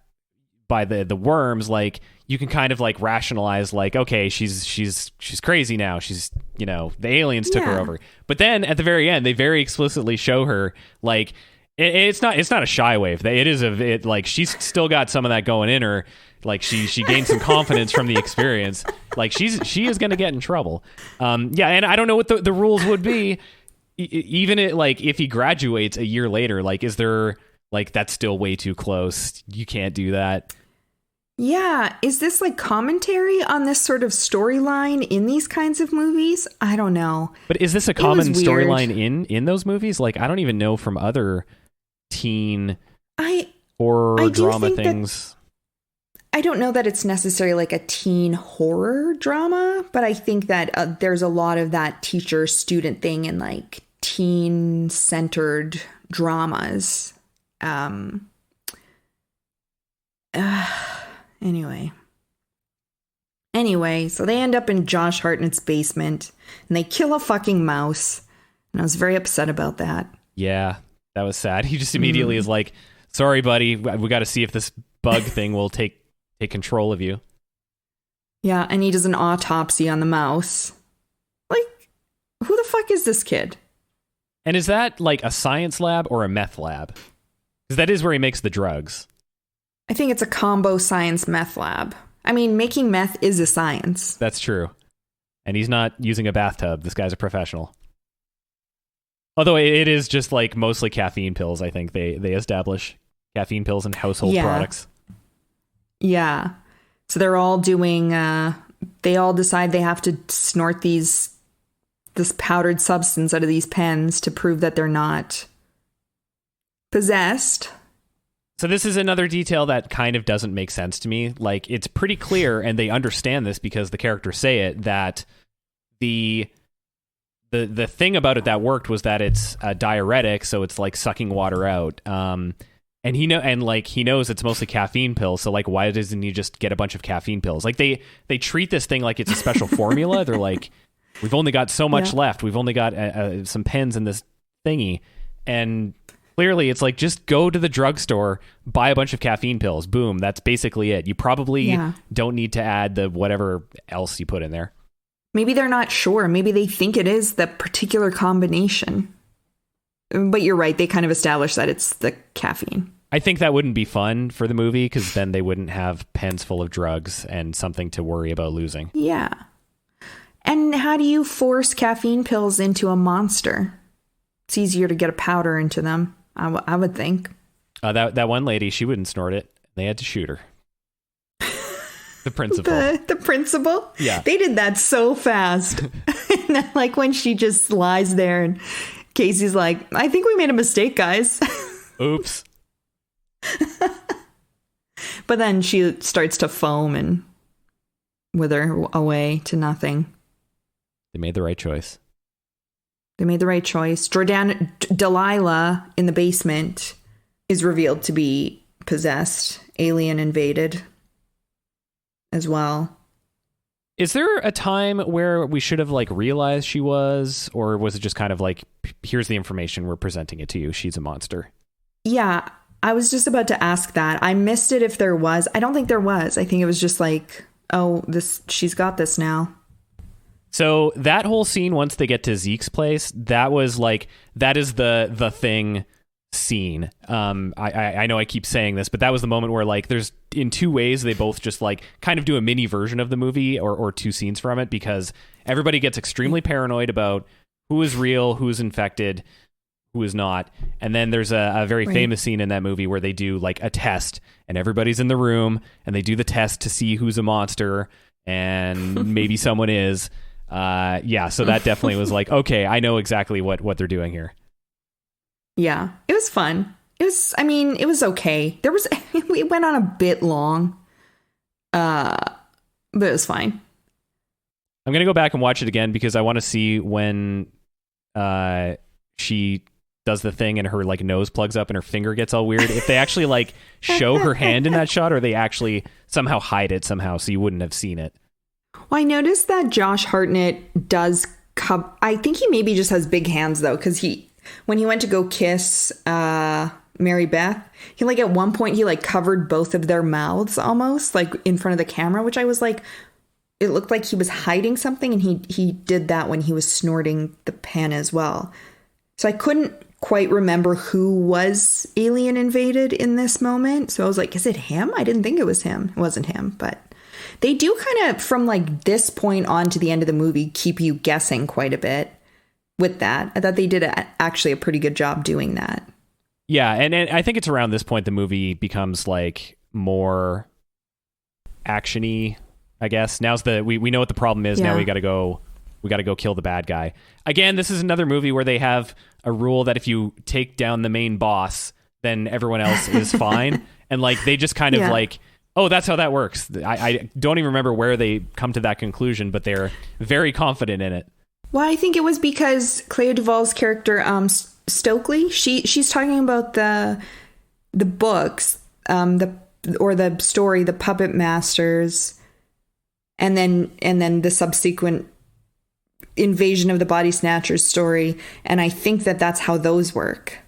the worms, like you can kind of like rationalize like, okay, she's crazy now. She's, you know, the aliens took her over. But then at the very end, they very explicitly show her like, it's not a shy wave. Like she's still got some of that going in her. Like she gained some confidence from the experience. Like she is going to get in trouble. Yeah, and I don't know what the rules would be. Even like if he graduates a year later, like is there like that's still way too close? You can't do that. Yeah, is this like commentary on this sort of storyline in these kinds of movies? I don't know. But is this a common storyline in those movies? Like I don't even know from other teen horror drama things. I don't know that it's necessarily like a teen horror drama, but I think that there's a lot of that teacher student thing in like teen centered dramas. Anyway, so they end up in Josh Hartnett's basement and they kill a fucking mouse. And I was very upset about that. Yeah, that was sad. He just immediately is like, sorry, buddy, we got to see if this bug thing will take control of you. Yeah, and he does an autopsy on the mouse. Like, who the fuck is this kid? And is that like a science lab or a meth lab? Because that is where he makes the drugs. I think it's a combo science meth lab. I mean, making meth is a science. That's true. And he's not using a bathtub. This guy's a professional. Although it is just like mostly caffeine pills, I think they establish caffeine pills and household products. Yeah. So they're all doing, they all decide they have to snort this powdered substance out of these pens to prove that they're not possessed. So this is another detail that kind of doesn't make sense to me. Like, it's pretty clear, and they understand this because the characters say it, that the thing about it that worked was that it's a diuretic, so it's like sucking water out. And he knows it's mostly caffeine pills, so like why doesn't he just get a bunch of caffeine pills? Like they treat this thing like it's a special formula. They're like, we've only got so much left. We've only got some pens in this thingy, and clearly, it's like, just go to the drugstore, buy a bunch of caffeine pills. Boom. That's basically it. You probably don't need to add the whatever else you put in there. Maybe they're not sure. Maybe they think it is the particular combination. But you're right. They kind of establish that it's the caffeine. I think that wouldn't be fun for the movie because then they wouldn't have pens full of drugs and something to worry about losing. Yeah. And how do you force caffeine pills into a monster? It's easier to get a powder into them. I would think. That one lady, she wouldn't snort it. They had to shoot her. The principal. The principal? Yeah. They did that so fast. And then, like, when she just lies there and Casey's like, I think we made a mistake, guys. Oops. But then she starts to foam and wither away to nothing. They made the right choice. They made the right choice. Delilah in the basement is revealed to be possessed, alien invaded as well. Is there a time where we should have like realized she was, or was it just kind of like, here's the information, we're presenting it to you, she's a monster? Yeah, I was just about to ask that. I missed it if there was. I don't think there was. I think it was just like, oh, she's got this now. So that whole scene, once they get to Zeke's place, that was like, that is the thing scene. I know I keep saying this, but that was the moment where like there's in two ways they both just like kind of do a mini version of the movie or two scenes from it, because everybody gets extremely paranoid about who is real, who is infected, who is not. And then there's a very famous scene in that movie where they do like a test and everybody's in the room and they do the test to see who's a monster and maybe someone is. So that definitely was like, okay, I know exactly what they're doing here. Yeah, it was fun. It was okay. We went on a bit long, but it was fine. I'm going to go back and watch it again because I want to see when she does the thing and her like nose plugs up and her finger gets all weird. If they actually like show her hand in that shot, or they actually somehow hide it somehow so you wouldn't have seen it. Well, I noticed that Josh Hartnett does I think he maybe just has big hands though, because when he went to go kiss Mary Beth, he like at one point he like covered both of their mouths almost like in front of the camera, which I was like, it looked like he was hiding something, and he did that when he was snorting the pen as well. So I couldn't quite remember who was alien invaded in this moment. So I was like, is it him? I didn't think it was him. It wasn't him, but they do kind of from like this point on to the end of the movie keep you guessing quite a bit with that. I thought they did actually a pretty good job doing that. Yeah, and I think it's around this point the movie becomes like more action-y, I guess. Now's we know what the problem is. Yeah. Now we got to go kill the bad guy. Again, this is another movie where they have a rule that if you take down the main boss, then everyone else is fine. And like they just kind of like, oh, that's how that works. I don't even remember where they come to that conclusion, but they're very confident in it. Well, I think it was because Clea Duvall's character, Stokely, she's talking about the books, the story, the Puppet Masters, and then the subsequent invasion of the Body Snatchers story, and I think that's how those work.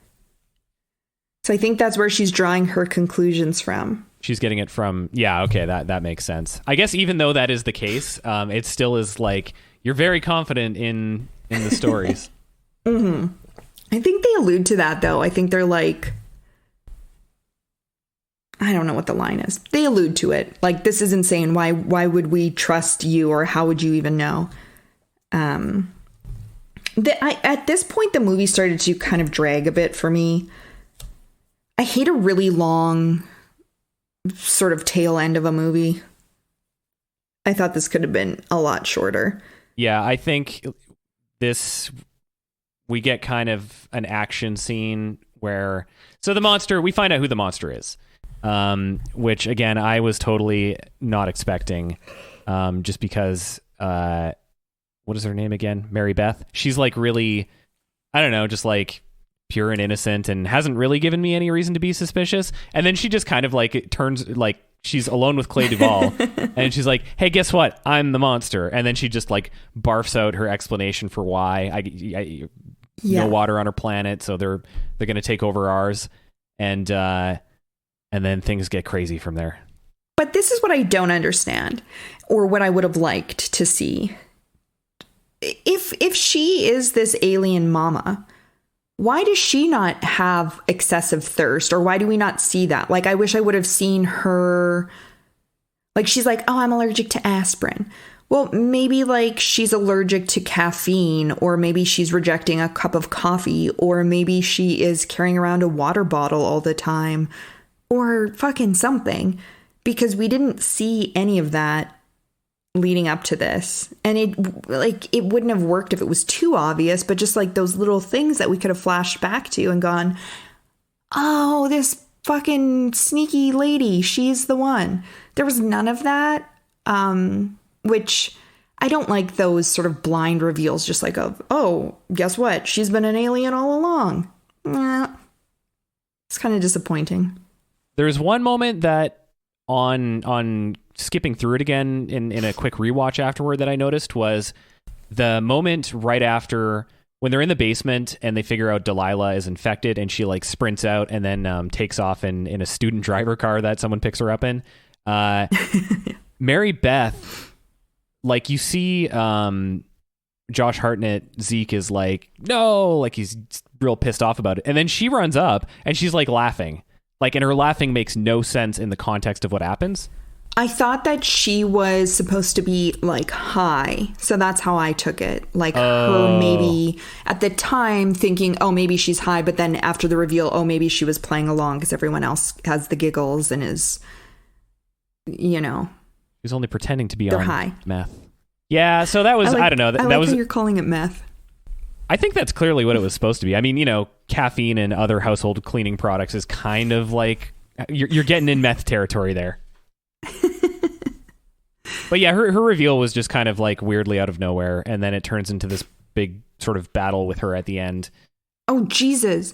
So I think that's where she's drawing her conclusions from. She's getting it from, yeah, okay, that makes sense. I guess even though that is the case, it still is like, you're very confident in the stories. Mm-hmm. I think they allude to that, though. I think they're like, I don't know what the line is. They allude to it. Like, this is insane. Why would we trust you, or how would you even know? At this point, the movie started to kind of drag a bit for me. I hate a really long sort of tail end of a movie. I thought this could have been a lot shorter. Yeah, I think we get kind of an action scene where, so the monster, we find out who the monster is, which again, I was totally not expecting, just because, what is her name again? Mary Beth. She's like really, I don't know, just like pure and innocent and hasn't really given me any reason to be suspicious. And then she just kind of like it turns like, she's alone with Clea Duvall and she's like, hey, guess what? I'm the monster. And then she just like barfs out her explanation for why. No water on her planet, so they're going to take over ours. And then things get crazy from there. But this is what I don't understand, or what I would have liked to see. If she is this alien mama, why does she not have excessive thirst? Or why do we not see that? Like, I wish I would have seen her. Like, she's like, oh, I'm allergic to aspirin. Well, maybe like she's allergic to caffeine, or maybe she's rejecting a cup of coffee, or maybe she is carrying around a water bottle all the time, or fucking something, because we didn't see any of that leading up to this. And it wouldn't have worked if it was too obvious, but just like those little things that we could have flashed back to and gone, oh, this fucking sneaky lady. She's the one. There was none of that, which I don't like those sort of blind reveals just like of, oh, guess what? She's been an alien all along. It's kind of disappointing. There's one moment that on skipping through it again in a quick rewatch afterward that I noticed was the moment right after when they're in the basement and they figure out Delilah is infected and she like sprints out and then takes off in a student driver car that someone picks her up in. Mary Beth, like you see Josh Hartnett, Zeke is like, no, like he's real pissed off about it. And then she runs up and she's like laughing. Like, and her laughing makes no sense in the context of what happens. I thought that she was supposed to be like high. So that's how I took it. Like her maybe at the time thinking, oh, maybe she's high. But then after the reveal, oh, maybe she was playing along because everyone else has the giggles and is, you know. She's only pretending to be on high. Meth. Yeah. So that was, I don't know. That was how you're calling it meth. I think that's clearly what it was supposed to be. I mean, you know, caffeine and other household cleaning products is kind of like you're getting in meth territory there. But yeah, her reveal was just kind of like weirdly out of nowhere, and then it turns into this big sort of battle with her at the end. Oh Jesus!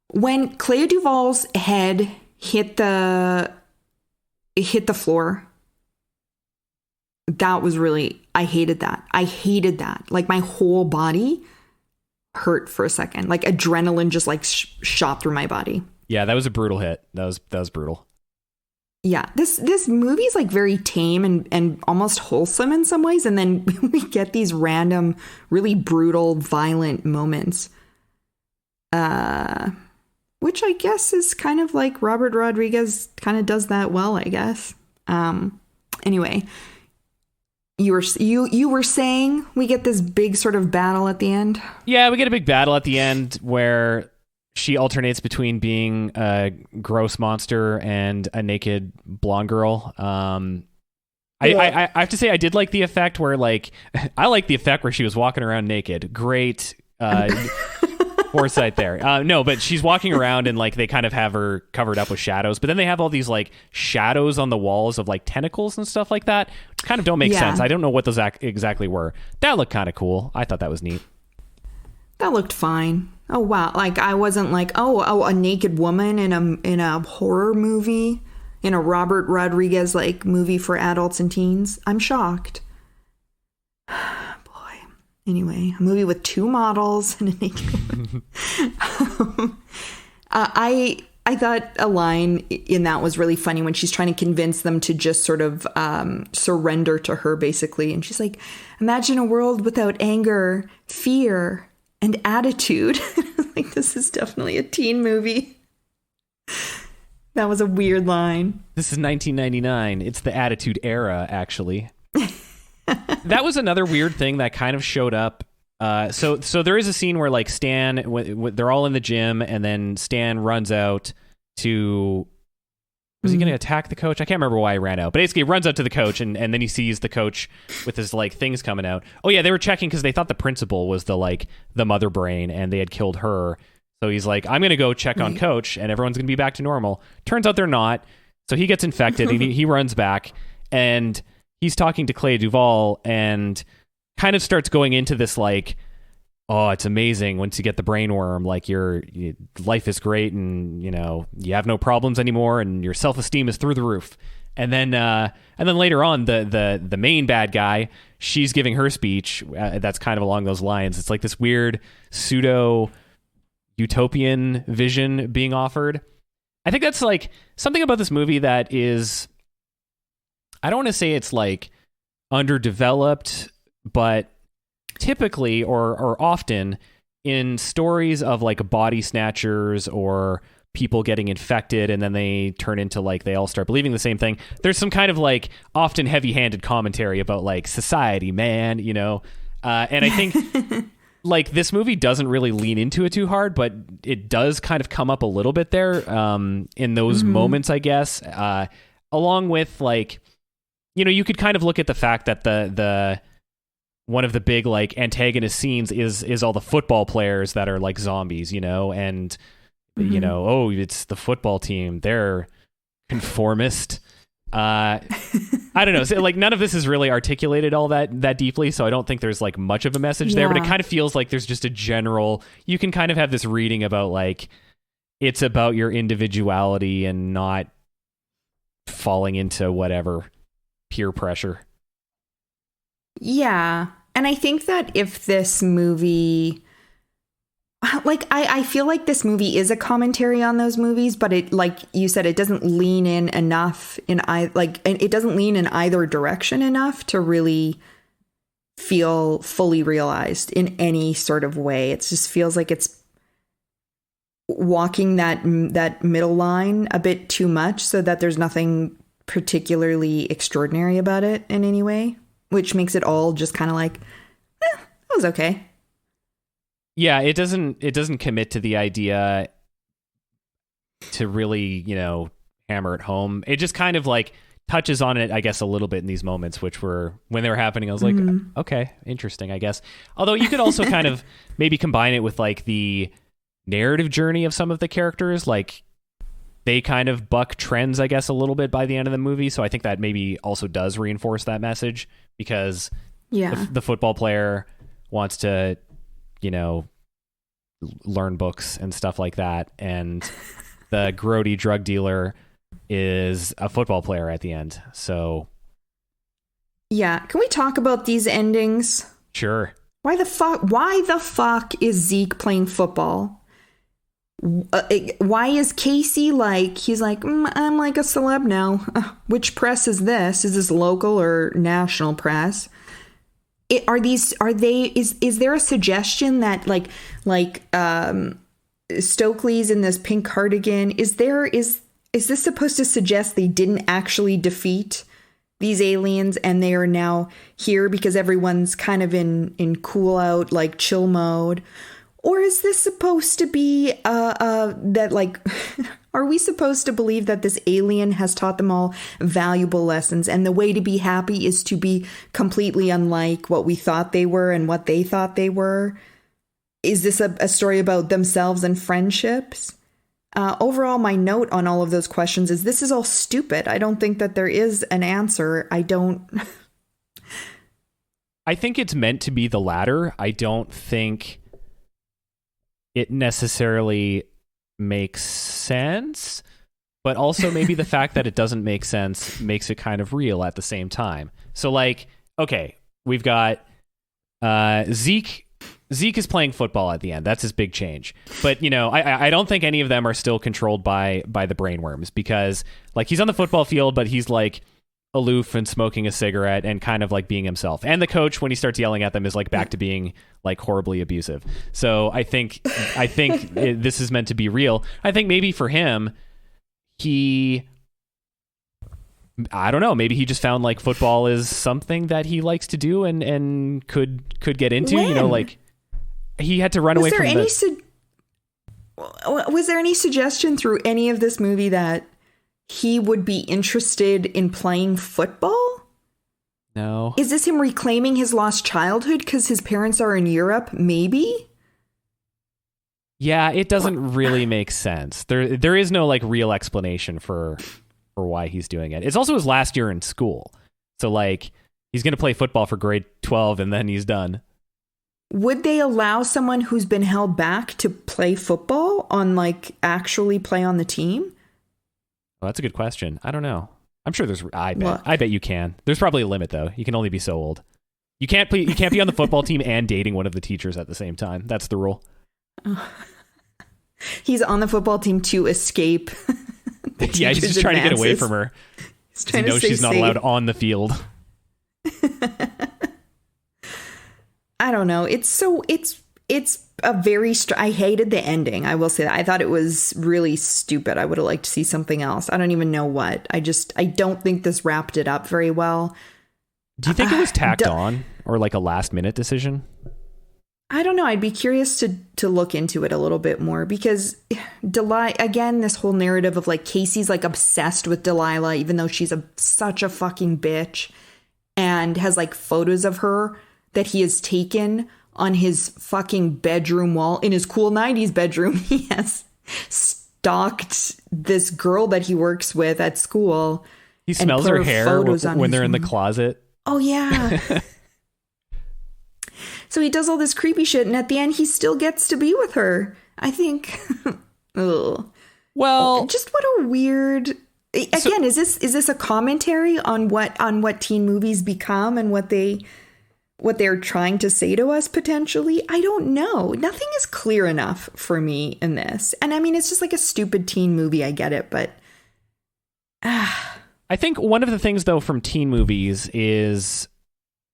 When Clea Duvall's head hit the floor, that was really, I hated that. Like my whole body hurt for a second. Like adrenaline just like shot through my body. Yeah, that was a brutal hit. That was brutal. Yeah, this movie is like very tame and almost wholesome in some ways. And then we get these random, really brutal, violent moments. Which I guess is kind of like Robert Rodriguez kind of does that well, I guess. Anyway, you were saying we get this big sort of battle at the end? Yeah, we get a big battle at the end where she alternates between being a gross monster and a naked blonde girl. I have to say I did like the effect where like I like the effect where she was walking around naked. Great foresight there. No, but she's walking around and like they kind of have her covered up with shadows, but then they have all these like shadows on the walls of like tentacles and stuff like that. Kind of don't make sense. I don't know what those exactly were. That looked kind of cool. I thought that was neat. That looked fine. Oh wow! Like I wasn't like a naked woman in a horror movie, in a Robert Rodriguez like movie for adults and teens. I'm shocked. Boy. Anyway, a movie with two models and a naked woman. I thought a line in that was really funny when she's trying to convince them to just sort of surrender to her, basically, and she's like, "Imagine a world without anger, fear, and attitude." Like, this is definitely a teen movie. That was a weird line. This is 1999. It's the Attitude Era, actually. That was another weird thing that kind of showed up. So there is a scene where like Stan, they're all in the gym, and then Stan runs out to. Was he going to attack the coach? I can't remember why he ran out. But basically, he runs out to the coach, and then he sees the coach with his like things coming out. Oh yeah, they were checking because they thought the principal was the mother brain, and they had killed her. So he's like, I'm going to go check on coach, and everyone's going to be back to normal. Turns out they're not. So he gets infected, and he runs back, and he's talking to Clea Duvall, and kind of starts going into this like, oh, it's amazing once you get the brain worm, like your life is great and, you know, you have no problems anymore and your self-esteem is through the roof. And then later on, the main bad guy, she's giving her speech that's kind of along those lines. It's like this weird pseudo utopian vision being offered. I think that's like something about this movie that is, I don't want to say it's like underdeveloped, but typically or often in stories of like body snatchers or people getting infected and then they turn into like they all start believing the same thing, there's some kind of like often heavy-handed commentary about like society, man, you know. And I think like this movie doesn't really lean into it too hard, but it does kind of come up a little bit there in those moments, I guess, along with like, you know, you could kind of look at the fact that the one of the big like antagonist scenes is all the football players that are like zombies, you know, and you know, oh, it's the football team. They're conformist. I don't know. So, like, none of this is really articulated all that deeply, so I don't think there's like much of a message there, but it kind of feels like there's just a general, you can kind of have this reading about like, it's about your individuality and not falling into whatever peer pressure. Yeah. And I think that if this movie, like, I feel like this movie is a commentary on those movies, but it, like you said, it doesn't lean in enough it doesn't lean in either direction enough to really feel fully realized in any sort of way. It just feels like it's walking that middle line a bit too much, so that there's nothing particularly extraordinary about it in any way, which makes it all just kind of like, that was okay. Yeah, it doesn't commit to the idea to really, you know, hammer it home. It just kind of like touches on it, I guess, a little bit in these moments, which were, when they were happening, I was like, okay, interesting, I guess. Although you could also kind of maybe combine it with like the narrative journey of some of the characters. Like, they kind of buck trends, I guess, a little bit by the end of the movie. So I think that maybe also does reinforce that message, because the football player wants to, you know, learn books and stuff like that, and the grody drug dealer is a football player at the end. So yeah, can we talk about these endings? Sure. Why the fuck is Zeke playing football? Why is Casey like, he's like, I'm like a celeb now. Which press is this? Is this local or national press? Is there a suggestion that like Stokely's in this pink cardigan? Is this supposed to suggest they didn't actually defeat these aliens and they are now here because everyone's kind of in cool out, like chill mode? Or is this supposed to be that like, are we supposed to believe that this alien has taught them all valuable lessons, and the way to be happy is to be completely unlike what we thought they were and what they thought they were? Is this a story about themselves and friendships? Overall, my note on all of those questions is this is all stupid. I don't think that there is an answer. I think it's meant to be the latter. I don't think it necessarily makes sense, but also maybe the fact that it doesn't make sense makes it kind of real at the same time. So like, okay, we've got Zeke is playing football at the end. That's his big change. But, you know, I don't think any of them are still controlled by the brainworms, because like he's on the football field, but he's like aloof and smoking a cigarette and kind of like being himself. And the coach, when he starts yelling at them, is like back to being like horribly abusive. So I think this is meant to be real. I think maybe for him, I don't know, maybe he just found like football is something that he likes to do and could get into. When? You know, like he had to run away from was there any suggestion through any of this movie that he would be interested in playing football? No. Is this him reclaiming his lost childhood because his parents are in Europe? Maybe? Yeah, it doesn't really make sense. There is no like real explanation for why he's doing it. It's also his last year in school. So like he's going to play football for grade 12 and then he's done. Would they allow someone who's been held back to play football like actually play on the team? Well, that's a good question. I don't know. I'm sure there's. I bet you can. There's probably a limit though. You can only be so old. You can't be on the football team and dating one of the teachers at the same time. That's the rule. He's on the football team to escape. Yeah, he's just trying to get away from her. He knows she's not allowed on the field. I don't know. It's a very I hated the ending. I will say that. I thought it was really stupid. I would have liked to see something else. I don't even know what. I don't think this wrapped it up very well. Do you think it was tacked on or like a last minute decision? I don't know. I'd be curious to look into it a little bit more, because Delilah, again, this whole narrative of like Casey's like obsessed with Delilah, even though she's such a fucking bitch, and has like photos of her that he has taken on his fucking bedroom wall. In his cool 90s bedroom, he has stalked this girl that he works with at school. He smells her hair when they're in the closet. Oh, yeah. So he does all this creepy shit, and at the end, he still gets to be with her. I think. Ugh. Well, just what a weird. Again, is this a commentary on what teen movies become and what they're trying to say to us potentially? I don't know. Nothing is clear enough for me in this, and I mean, it's just like a stupid teen movie. I get it, but. I think one of the things, though, from teen movies is,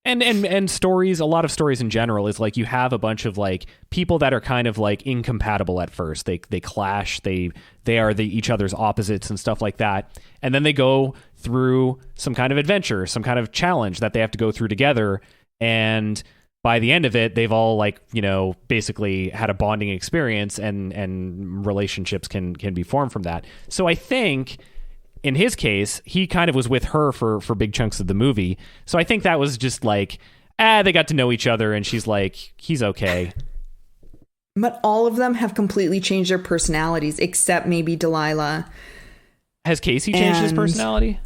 and stories, a lot of stories in general, is like you have a bunch of like people that are kind of like incompatible at first. They clash. They are each other's opposites and stuff like that. And then they go through some kind of adventure, some kind of challenge that they have to go through together. And by the end of it, they've all like, basically had a bonding experience, and relationships can be formed from that. So I think, in his case, he kind of was with her for big chunks of the movie. So I think that was just like, they got to know each other, and she's like, he's okay. But all of them have completely changed their personalities, except maybe Delilah. Has Casey changed his personality?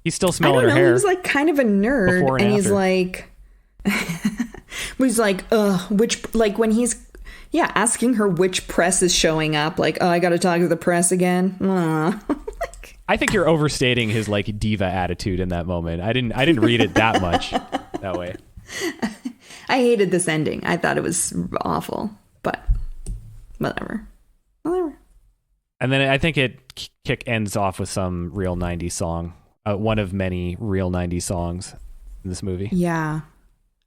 He's still smelling her hair. He was like kind of a nerd, and he's like, when he's asking her which press is showing up, like, oh, I got to talk to the press again. I think you're overstating his like diva attitude in that moment. I didn't read it that much that way. I hated this ending. I thought it was awful, but whatever. And then I think it ends off with some real 90s song, one of many real 90s songs in this movie. Yeah,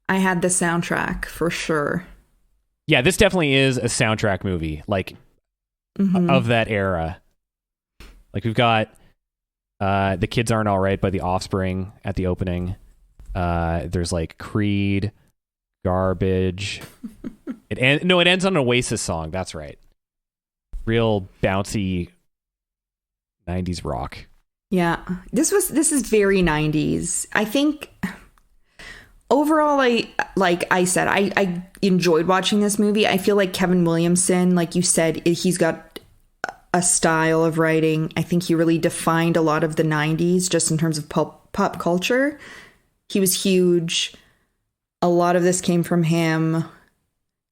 I had the soundtrack for sure. Yeah, this definitely is a soundtrack movie, like of that era. Like we've got The Kids Aren't Alright by The Offspring at the opening. There's like Creed, Garbage. It ends on an Oasis song. That's right. Real bouncy 90s rock. Yeah, this is very 90s. I think overall, I enjoyed watching this movie. I feel like Kevin Williamson, like you said, he's got a style of writing. I think he really defined a lot of the 90s just in terms of pop culture. He was huge. A lot of this came from him.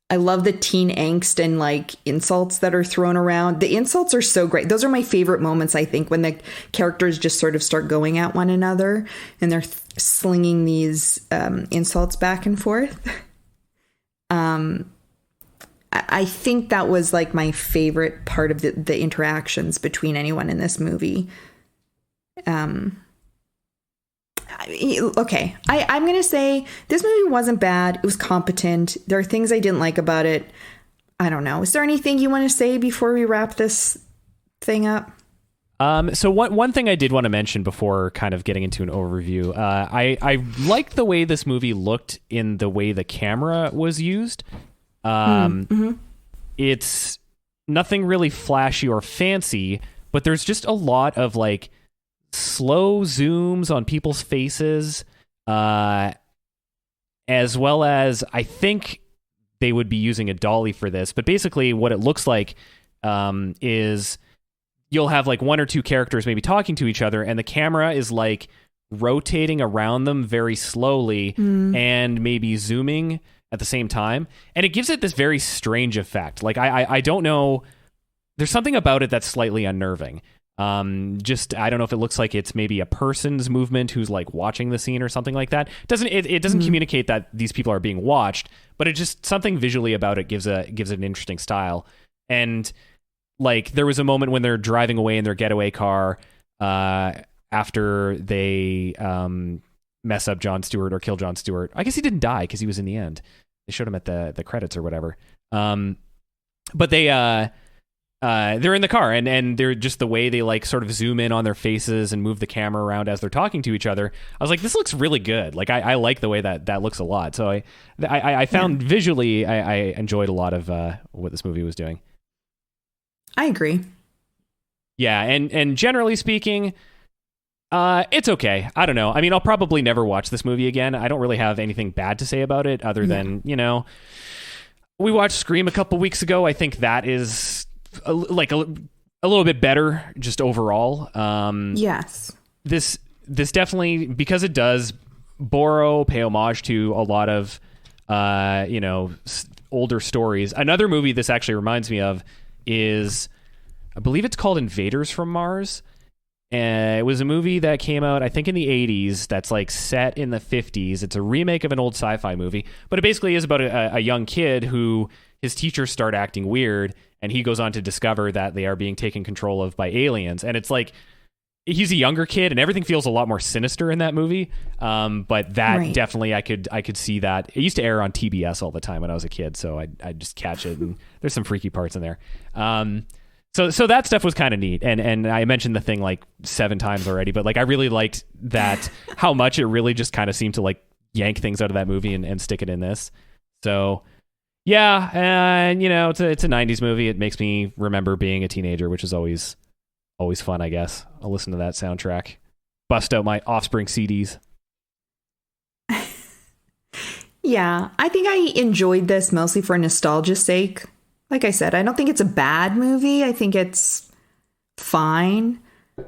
I love the teen angst and like insults that are thrown around. The insults are so great. Those are my favorite moments, I think, when the characters just sort of start going at one another and they're slinging these insults back and forth. I think that was like my favorite part of the interactions between anyone in this movie. Okay, I'm going to say this movie wasn't bad. It was competent. There are things I didn't like about it. I don't know. Is there anything you want to say before we wrap this thing up? So one thing I did want to mention before kind of getting into an overview, I liked the way this movie looked in the way the camera was used. It's nothing really flashy or fancy, but there's just a lot of like slow zooms on people's faces, as well as I think they would be using a dolly for this. But basically what it looks like is you'll have like one or two characters maybe talking to each other, and the camera is like rotating around them very slowly and maybe zooming at the same time. And it gives it this very strange effect. Like I don't know. There's something about it that's slightly unnerving. I don't know if it looks like it's maybe a person's movement who's like watching the scene or something like that. It doesn't communicate that these people are being watched, but it just something visually about it gives it an interesting style. And like there was a moment when they're driving away in their getaway car after they mess up Jon Stewart or kill Jon Stewart. I guess he didn't die because he was in the end. They showed him at the credits or whatever. But they're in the car and they're just the way they like sort of zoom in on their faces and move the camera around as they're talking to each other. I was like, this looks really good. Like I like the way that looks a lot. So I found visually, I enjoyed a lot of what this movie was doing. I agree. Yeah. And generally speaking, it's okay. I don't know. I mean, I'll probably never watch this movie again. I don't really have anything bad to say about it other than, we watched Scream a couple weeks ago. I think that is like a little bit better just overall. Yes. This definitely, because it does pay homage to a lot of older stories. Another movie this actually reminds me of is, I believe it's called Invaders from Mars. It was a movie that came out, I think, in the 80s that's like set in the 50s. It's a remake of an old sci-fi movie, but it basically is about a young kid who his teachers start acting weird, and he goes on to discover that they are being taken control of by aliens. And it's like, he's a younger kid, and everything feels a lot more sinister in that movie. But that definitely, I could see that. It used to air on TBS all the time when I was a kid, so I'd just catch it, and there's some freaky parts in there. So that stuff was kind of neat, and I mentioned the thing like 7 times already, but like I really liked that, how much it really just kind of seemed to like yank things out of that movie and stick it in this. So yeah, and it's a 90s movie. It makes me remember being a teenager, which is always fun, I guess. I'll listen to that soundtrack, bust out my Offspring CDs. Yeah, I think I enjoyed this mostly for nostalgia's sake. Like I said, I don't think it's a bad movie. I think it's fine.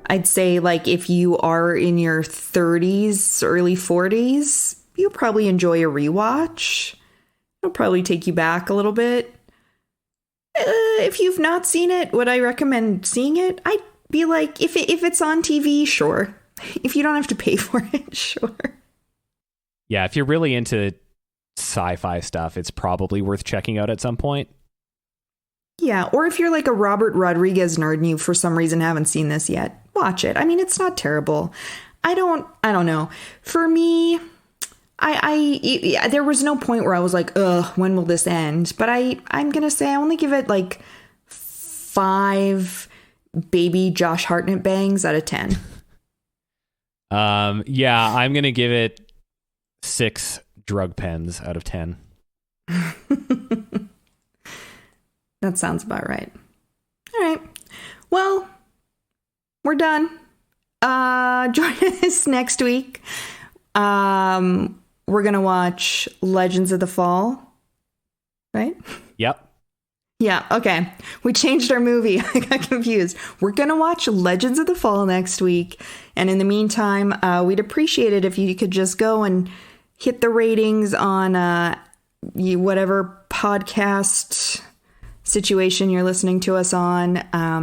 I'd say, like, if you are in your 30s, early 40s, you'll probably enjoy a rewatch. It'll probably take you back a little bit. If you've not seen it, would I recommend seeing it? I'd be like, if it's on TV, sure. If you don't have to pay for it, sure. Yeah, if you're really into sci-fi stuff, it's probably worth checking out at some point. Yeah, or if you're like a Robert Rodriguez nerd and you for some reason haven't seen this yet, watch it. I mean, it's not terrible. I don't know. For me, I there was no point where I was like, ugh, when will this end? But I'm going to say I only give it like 5 baby Josh Hartnett bangs out of 10. Yeah, I'm going to give it 6 drug pens out of 10. That sounds about right. All right. Well, we're done. Join us next week. We're going to watch Legends of the Fall. Right? Yep. Yeah, okay. We changed our movie. I got confused. We're going to watch Legends of the Fall next week. And in the meantime, we'd appreciate it if you could just go and hit the ratings on whatever podcast situation you're listening to us on.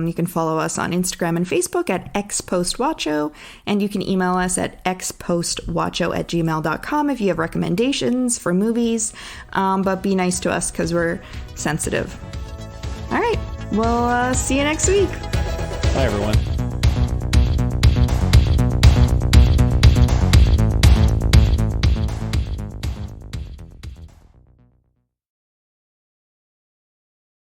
You can follow us on Instagram and Facebook at xpostwatcho, and you can email us at xpostwatcho@gmail.com if you have recommendations for movies. But be nice to us because we're sensitive. All right. We'll see you next week. Bye, everyone.